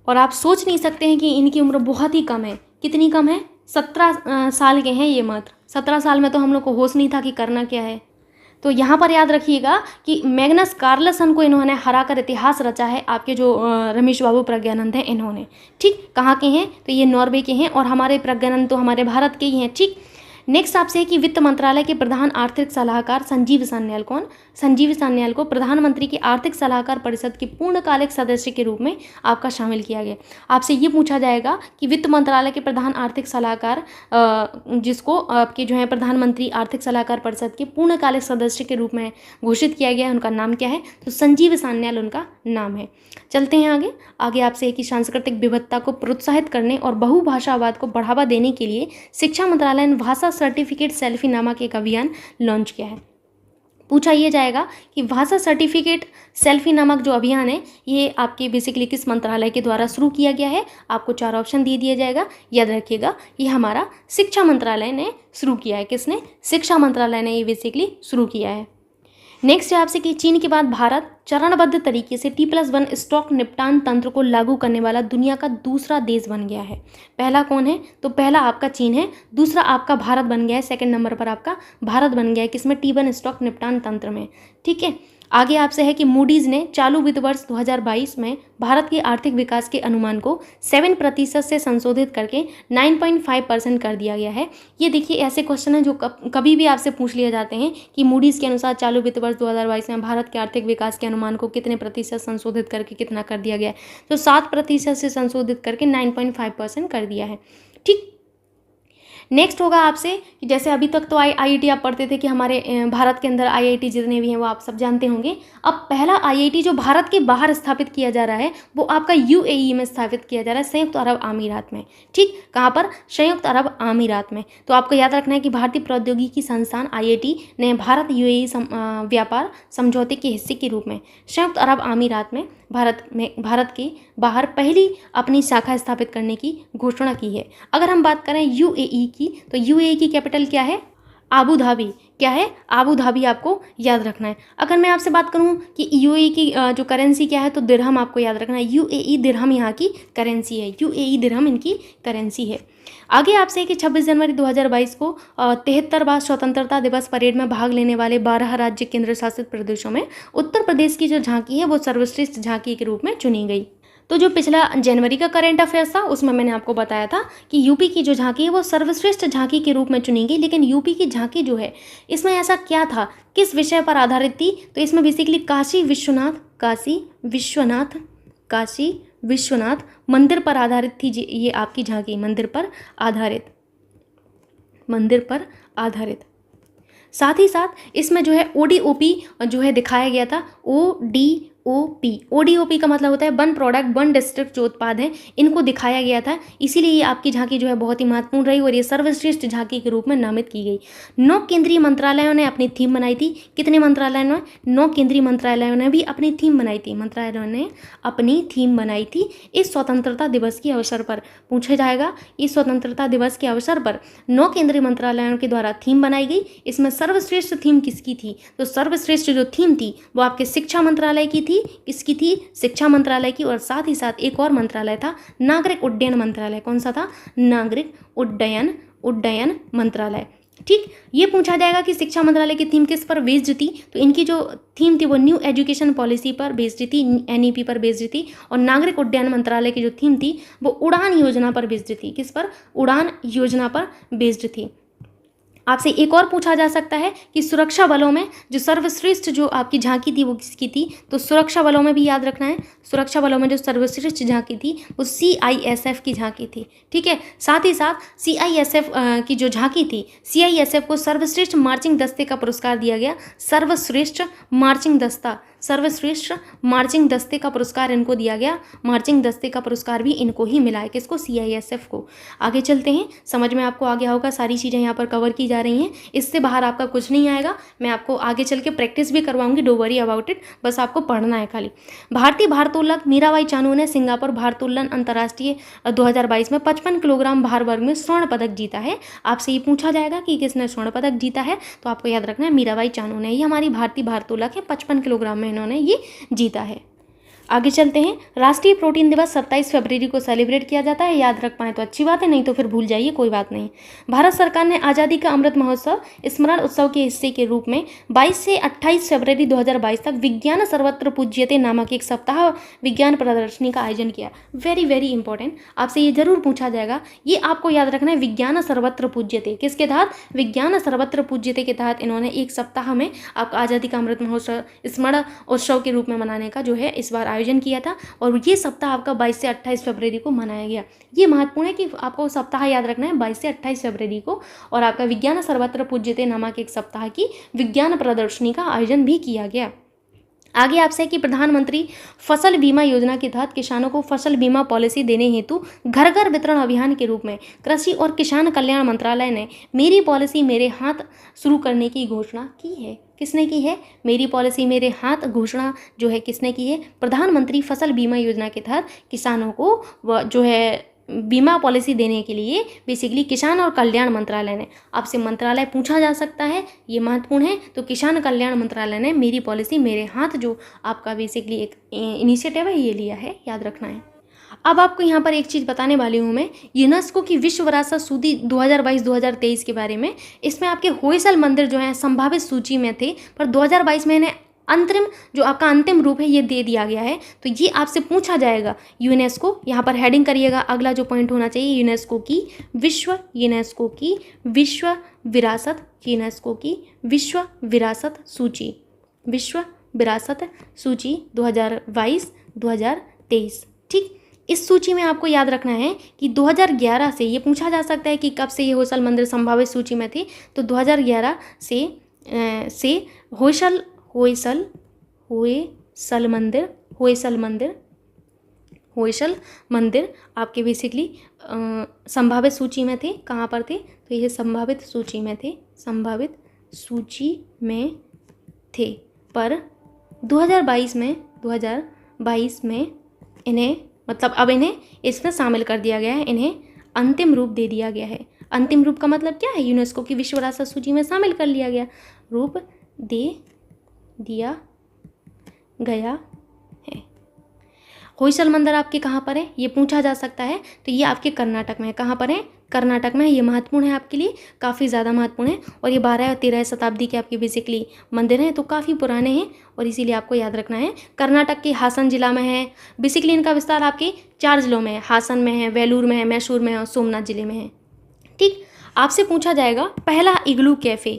और आप सोच नहीं सकते हैं कि इनकी उम्र बहुत ही कम है। कितनी कम है? 17 साल के हैं ये मात्र। 17 साल में तो हम लोग को होश नहीं था कि करना क्या है। तो यहाँ पर याद रखिएगा कि मैग्नस कार्लसन को इन्होंने हराकर इतिहास रचा है, आपके जो रमेश बाबू प्रज्ञानंद हैं इन्होंने। ठीक, कहाँ के हैं? तो ये नॉर्वे के हैं। और हमारे प्रज्ञानंद तो हमारे भारत के ही हैं। ठीक, नेक्स्ट आपसे है कि वित्त मंत्रालय के प्रधान आर्थिक सलाहकार संजीव सान्याल। कौन? संजीव सान्याल को प्रधानमंत्री की आर्थिक सलाहकार परिषद के पूर्णकालिक सदस्य के रूप में आपका शामिल किया गया। आपसे ये पूछा जाएगा कि वित्त मंत्रालय के प्रधान आर्थिक सलाहकार जिसको आपके जो है प्रधानमंत्री आर्थिक सलाहकार परिषद के पूर्णकालिक सदस्य के रूप में घोषित किया गया है, उनका नाम क्या है? तो संजीव सान्याल उनका नाम है। चलते हैं आगे आपसे है कि सांस्कृतिक विविधता को प्रोत्साहित करने और बहुभाषावाद को बढ़ावा देने के लिए शिक्षा मंत्रालय ने भाषा सर्टिफिकेट सेल्फी नामक एक अभियान लॉन्च किया है। पूछा ये जाएगा कि भाषा सर्टिफिकेट सेल्फी नामक जो अभियान है ये आपके बेसिकली किस मंत्रालय के द्वारा शुरू किया गया है? आपको 4 ऑप्शन दे दिया जाएगा, याद रखिएगा। ये हमारा शिक्षा मंत्रालय ने शुरू किया है। किसने? शिक्षा मंत्रालय ने ये बेसिकली शुरू किया है। नेक्स्ट है आपसे कि चीन के बाद भारत चरणबद्ध तरीके से T+1 स्टॉक निपटान तंत्र को लागू करने वाला दुनिया का दूसरा देश बन गया है। पहला कौन है? तो पहला आपका चीन है, दूसरा आपका भारत बन गया है। सेकंड नंबर पर आपका भारत बन गया है। किसमें? T1 स्टॉक निपटान तंत्र में। ठीक है, आगे आपसे है कि मूडीज़ ने चालू वित्त वर्ष 2022 में भारत के आर्थिक विकास के अनुमान को 7% से संशोधित करके 9.5% कर दिया गया है। ये देखिए ऐसे क्वेश्चन हैं जो कभी भी आपसे पूछ लिए जाते हैं कि मूडीज़ के अनुसार चालू वित्त वर्ष 2022 में भारत के आर्थिक विकास के अनुमान को कितने प्रतिशत संशोधित करके कितना कर दिया गया है? तो 7% से संशोधित करके 9.5% कर दिया है। ठीक, नेक्स्ट होगा आपसे कि जैसे अभी तक तो आईआईटी आप पढ़ते थे कि हमारे भारत के अंदर आईआईटी जितने भी हैं वो आप सब जानते होंगे। अब पहला आईआईटी जो भारत के बाहर स्थापित किया जा रहा है वो आपका यूएई में स्थापित किया जा रहा है, संयुक्त अरब अमीरात में। ठीक, कहाँ पर? संयुक्त अरब अमीरात में। तो आपको याद रखना है कि भारतीय प्रौद्योगिकी संस्थान आईआईटी ने भारत यूएई व्यापार समझौते के हिस्से के रूप में संयुक्त अरब अमीरात में भारत के बाहर पहली अपनी शाखा स्थापित करने की घोषणा की है। अगर हम बात करें यूएई की, तो यूएई की कैपिटल क्या है? Abu Dhabi. क्या है? आबू धाबी आपको याद रखना है। अगर मैं आपसे बात करूं कि यूएई की जो करेंसी क्या है, तो दिरहम आपको याद रखना है। यूएई दिरहम यहाँ की करेंसी है। यूएई दिरहम इनकी करेंसी है। आगे आपसे कि 26 जनवरी 2022 को 73वां स्वतंत्रता दिवस परेड में भाग लेने वाले 12 राज्य केंद्र शासित प्रदेशों में उत्तर प्रदेश की जो झांकी है वो सर्वश्रेष्ठ झांकी के रूप में चुनी गई। तो जो पिछला जनवरी का करंट अफेयर्स था उसमें मैंने आपको बताया था कि यूपी की जो झांकी है वो सर्वश्रेष्ठ झांकी के रूप में चुनी गई। लेकिन यूपी की झांकी जो है इसमें ऐसा क्या था, किस विषय पर आधारित थी? तो इसमें बेसिकली काशी विश्वनाथ मंदिर पर आधारित थी। ये आपकी झांकी मंदिर पर आधारित। साथ ही साथ इसमें जो है ओडीओपी जो है दिखाया गया था। ODOP का मतलब होता है वन प्रोडक्ट वन डिस्ट्रिक्ट, जो उत्पाद है इनको दिखाया गया था, इसीलिए ये आपकी झांकी जो है बहुत ही महत्वपूर्ण रही और ये सर्वश्रेष्ठ झांकी के रूप में नामित की गई। 9 केंद्रीय मंत्रालयों ने अपनी थीम बनाई थी। कितने मंत्रालयों ने? 9 केंद्रीय मंत्रालयों ने भी अपनी थीम बनाई थी। मंत्रालयों ने अपनी थीम बनाई थी इस स्वतंत्रता दिवस के अवसर पर। पूछा जाएगा, इस स्वतंत्रता दिवस के अवसर पर 9 केंद्रीय मंत्रालयों के द्वारा थीम बनाई गई, इसमें सर्वश्रेष्ठ थीम किसकी थी? तो सर्वश्रेष्ठ जो थीम थी वो आपके शिक्षा मंत्रालय की थी। किसकी थी? शिक्षा मंत्रालय की। और साथ ही साथ एक और मंत्रालय था, नागरिक उड्डयन मंत्रालय। कौन सा था? नागरिक उड्डयन मंत्रालय। ठीक, ये पूछा जाएगा कि शिक्षा मंत्रालय की थीम किस पर बेस्ड थी? तो इनकी जो थीम थी वो न्यू एजुकेशन पॉलिसी पर बेस्ड थी, NEP पर बेस्ड थी। और नागरिक उड्डयन मंत्रालय की जो थीम थी वो उड़ान योजना पर बेस्ड थी। किस पर? उड़ान योजना पर बेस्ड थी। आपसे एक और पूछा जा सकता है कि सुरक्षा बलों में जो सर्वश्रेष्ठ जो आपकी झांकी थी वो किसकी थी? तो सुरक्षा बलों में भी याद रखना है, सुरक्षा बलों में जो सर्वश्रेष्ठ झांकी थी वो CISF की झांकी थी। ठीक है, साथ ही साथ CISF की जो झांकी थी, CISF को सर्वश्रेष्ठ मार्चिंग दस्ते का पुरस्कार दिया गया। सर्वश्रेष्ठ मार्चिंग दस्ते का पुरस्कार इनको दिया गया। मार्चिंग दस्ते का पुरस्कार भी इनको ही मिला है। किसको? CISF को। आगे चलते हैं, समझ में आपको आ गया होगा, सारी चीज़ें यहाँ पर कवर की जा रही हैं, इससे बाहर आपका कुछ नहीं आएगा। मैं आपको आगे चल के प्रैक्टिस भी करवाऊंगी, डोंट वरी अबाउट इट, बस आपको पढ़ना है खाली। भारतीय भारोत्तोलक मीराबाई चानू ने सिंगापुर भारोत्तोलन अंतर्राष्ट्रीय 2022 में 55 किलोग्राम भार वर्ग में स्वर्ण पदक जीता है। आपसे ये पूछा जाएगा कि किसने स्वर्ण पदक जीता है, तो आपको याद रखना है मीराबाई चानू ने। ये हमारी भारतीय भारोत्तोलक है, 55 किलोग्राम में इन्होंने ये जीता है। आगे चलते हैं, राष्ट्रीय प्रोटीन दिवस 27 फरवरी को सेलिब्रेट किया जाता है। याद रख पाएँ तो अच्छी बात है, नहीं तो फिर भूल जाइए, कोई बात नहीं। भारत सरकार ने आज़ादी का अमृत महोत्सव स्मरण उत्सव के हिस्से के रूप में 22 से 28 फरवरी 2022 तक विज्ञान सर्वत्र पूज्यते नामक एक सप्ताह विज्ञान प्रदर्शनी का आयोजन किया। वेरी वेरी इंपॉर्टेंट, आपसे ये जरूर पूछा जाएगा, ये आपको याद रखना है, विज्ञान सर्वत्र पूज्यते। किसके तहत? विज्ञान सर्वत्र पूज्यते के तहत इन्होंने एक सप्ताह में आपका आज़ादी का अमृत महोत्सव स्मरण उत्सव के रूप में मनाने का जो है इस बार आयोजन किया था। और ये सप्ताह आपका 22 से 28 फरवरी को मनाया गया। ये महत्वपूर्ण है कि आपको सप्ताह याद रखना है 22 से 28 फरवरी को। और आपका विज्ञान सर्वत्र पूज्यते नामक एक सप्ताह की विज्ञान प्रदर्शनी का आयोजन भी किया गया। आगे आपसे कि प्रधानमंत्री फसल बीमा योजना के तहत किसानों को फसल बीमा पॉलिसी देने हेतु घर घर वितरण अभियान के रूप में कृषि और किसान कल्याण मंत्रालय ने मेरी पॉलिसी मेरे हाथ शुरू करने की घोषणा की है। किसने की है? मेरी पॉलिसी मेरे हाथ घोषणा जो है किसने की है? प्रधानमंत्री फसल बीमा योजना के तहत किसानों को जो है बीमा पॉलिसी देने के लिए बेसिकली किसान और कल्याण मंत्रालय ने। आपसे मंत्रालय पूछा जा सकता है, ये महत्वपूर्ण है। तो किसान कल्याण मंत्रालय ने मेरी पॉलिसी मेरे हाथ जो आपका बेसिकली एक इनिशिएटिव है ये लिया है, याद रखना है। अब आपको यहाँ पर एक चीज़ बताने वाली हूँ मैं, यूनेस्को की विश्व विरासत सूची 2022-2023 के बारे में। इसमें आपके होयसल मंदिर जो है संभावित सूची में थे, पर 2022 में इन्हें अंतरिम जो आपका अंतिम रूप है ये दे दिया गया है। तो ये आपसे पूछा जाएगा, यूनेस्को, यहाँ पर हेडिंग करिएगा, अगला जो पॉइंट होना चाहिए, यूनेस्को की विश्व विरासत सूची 2022-2023। ठीक, इस सूची में आपको याद रखना है कि 2011 से, ये पूछा जा सकता है कि कब से ये होयसल मंदिर संभावित सूची में थे, तो 2011 से होयसल मंदिर आपके बेसिकली संभावित सूची में थे। कहाँ पर थे? तो ये संभावित सूची में थे, पर 2022 में इन्हें मतलब अब इन्हें इसमें शामिल कर दिया गया है, इन्हें अंतिम रूप दे दिया गया है। अंतिम रूप का मतलब क्या है? यूनेस्को की विश्व विरासत सूची में शामिल कर लिया गया, रूप दे दिया गया है। होयसल मंदिर आपके कहाँ पर है? ये पूछा जा सकता है, तो ये आपके कर्नाटक में है। कहाँ पर है? कर्नाटक में। ये महत्वपूर्ण है आपके लिए, काफ़ी ज़्यादा महत्वपूर्ण है। और ये 12 और 13 शताब्दी के आपके बेसिकली मंदिर हैं, तो काफ़ी पुराने हैं और इसीलिए आपको याद रखना है। कर्नाटक के हासन जिला में है। बेसिकली इनका विस्तार आपके 4 जिलों में है, हासन में है, वेलूर में है, मैसूर में है और सोमनाथ जिले में है। ठीक, आपसे पूछा जाएगा पहला इग्लू कैफ़े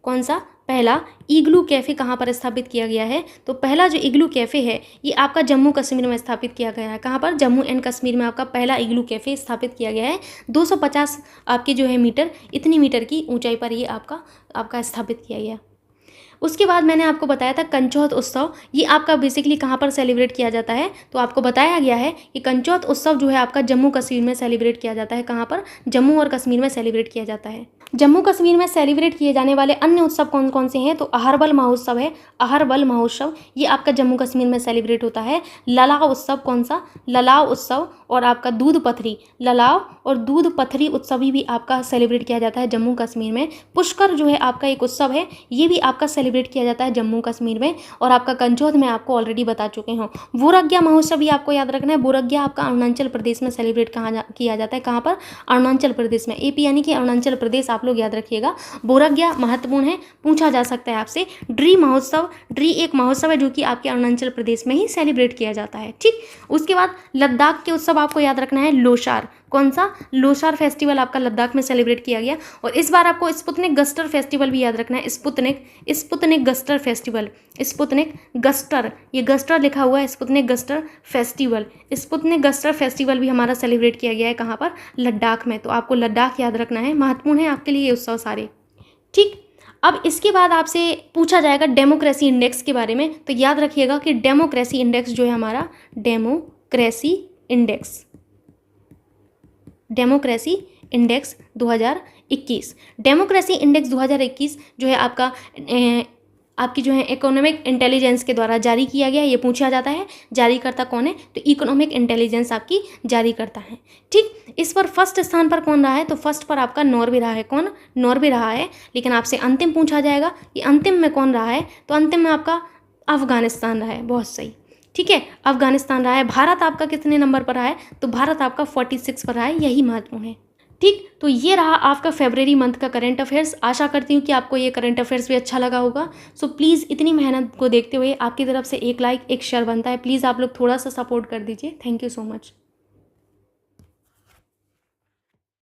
कौन सा? पहला इग्लू कैफ़े कहाँ पर स्थापित किया गया है? तो पहला जो इग्लू कैफ़े है ये आपका जम्मू कश्मीर में स्थापित किया गया है। कहाँ पर? जम्मू एंड कश्मीर में आपका पहला इग्लू कैफ़े स्थापित किया गया है। 250 आपके जो है मीटर, इतनी मीटर की ऊंचाई पर ये आपका स्थापित किया गया। उसके बाद मैंने आपको बताया था कंचौथ उत्सव, ये आपका बेसिकली कहाँ पर सेलिब्रेट किया जाता है, तो आपको बताया गया है कि कंचौथ उत्सव जो है आपका जम्मू कश्मीर में सेलिब्रेट किया जाता है। कहाँ पर? जम्मू और कश्मीर में सेलिब्रेट किया जाता है। जम्मू कश्मीर में सेलिब्रेट किए जाने वाले अन्य उत्सव कौन कौन से हैं, तो अहरबल महोत्सव है। अहरबल महोत्सव ये आपका जम्मू कश्मीर में सेलिब्रेट होता है। ललाव उत्सव कौन सा? ललाव उत्सव। और आपका दूध पथरी, ललाव और दूध पथरी उत्सव भी आपका सेलिब्रेट किया जाता है जम्मू कश्मीर में। पुष्कर जो है आपका एक उत्सव है, ये भी आपका सेलिब्रेट किया जाता है जम्मू कश्मीर में। और आपका कंचौथ मैं आपको ऑलरेडी बता चुके हूँ। बोरग्या महोत्सव भी आपको याद रखना है। बोरग्या आपका अरुणाचल प्रदेश में सेलिब्रेट किया जाता है। कहाँ पर? अरुणाचल प्रदेश में। एपी यानी कि अरुणाचल प्रदेश, आप लोग याद रखिएगा। बोरग्या महत्वपूर्ण है, पूछा जा सकता है आपसे। ड्री महोत्सव, ड्री एक महोत्सव है जो कि आपके अरुणाचल प्रदेश में ही सेलिब्रेट किया जाता है। ठीक, उसके बाद लद्दाख के उत्सव आपको याद रखना है। लोसार, कौन सा? लोसार फेस्टिवल आपका लद्दाख में सेलिब्रेट किया गया। और इस बार आपको स्पुतनिक गस्टर फेस्टिवल भी याद रखना है। Sputnik Gustor festival, Sputnik Gustor, ये गस्टर लिखा हुआ है, Sputnik Gustor festival. Sputnik Gustor festival भी हमारा सेलिब्रेट किया गया है। कहाँ पर? लद्दाख में। तो आपको लद्दाख याद रखना है, महत्वपूर्ण है आपके लिए ये उत्सव सारे। ठीक, अब इसके बाद आपसे पूछा जाएगा डेमोक्रेसी इंडेक्स के बारे में। तो याद रखिएगा कि डेमोक्रेसी इंडेक्स जो है हमारा, डेमोक्रेसी इंडेक्स 2021, डेमोक्रेसी इंडेक्स 2021 जो है आपकी जो है इकोनॉमिक इंटेलिजेंस के द्वारा जारी किया गया। ये पूछा जाता है जारीकर्ता कौन है, तो इकोनॉमिक इंटेलिजेंस आपकी जारी करता है। ठीक, इस पर फर्स्ट स्थान पर कौन रहा है, तो फर्स्ट पर आपका नॉर्वे रहा है। कौन? नॉर्वे रहा है। लेकिन आपसे अंतिम पूछा जाएगा कि अंतिम में कौन रहा है, तो अंतिम में आपका अफगानिस्तान रहा है। बहुत सही, ठीक है, अफगानिस्तान रहा है। भारत आपका कितने नंबर पर रहा है, तो भारत आपका 46 पर रहा है, यही महत्वपूर्ण है। ठीक, तो ये रहा आपका फरवरी मंथ का करंट अफेयर्स। आशा करती हूँ कि आपको ये करंट अफेयर्स भी अच्छा लगा होगा। सो प्लीज़ इतनी मेहनत को देखते हुए आपकी तरफ से एक लाइक, एक शेयर बनता है। प्लीज़ आप लोग थोड़ा सा सपोर्ट कर दीजिए। Thank you so much.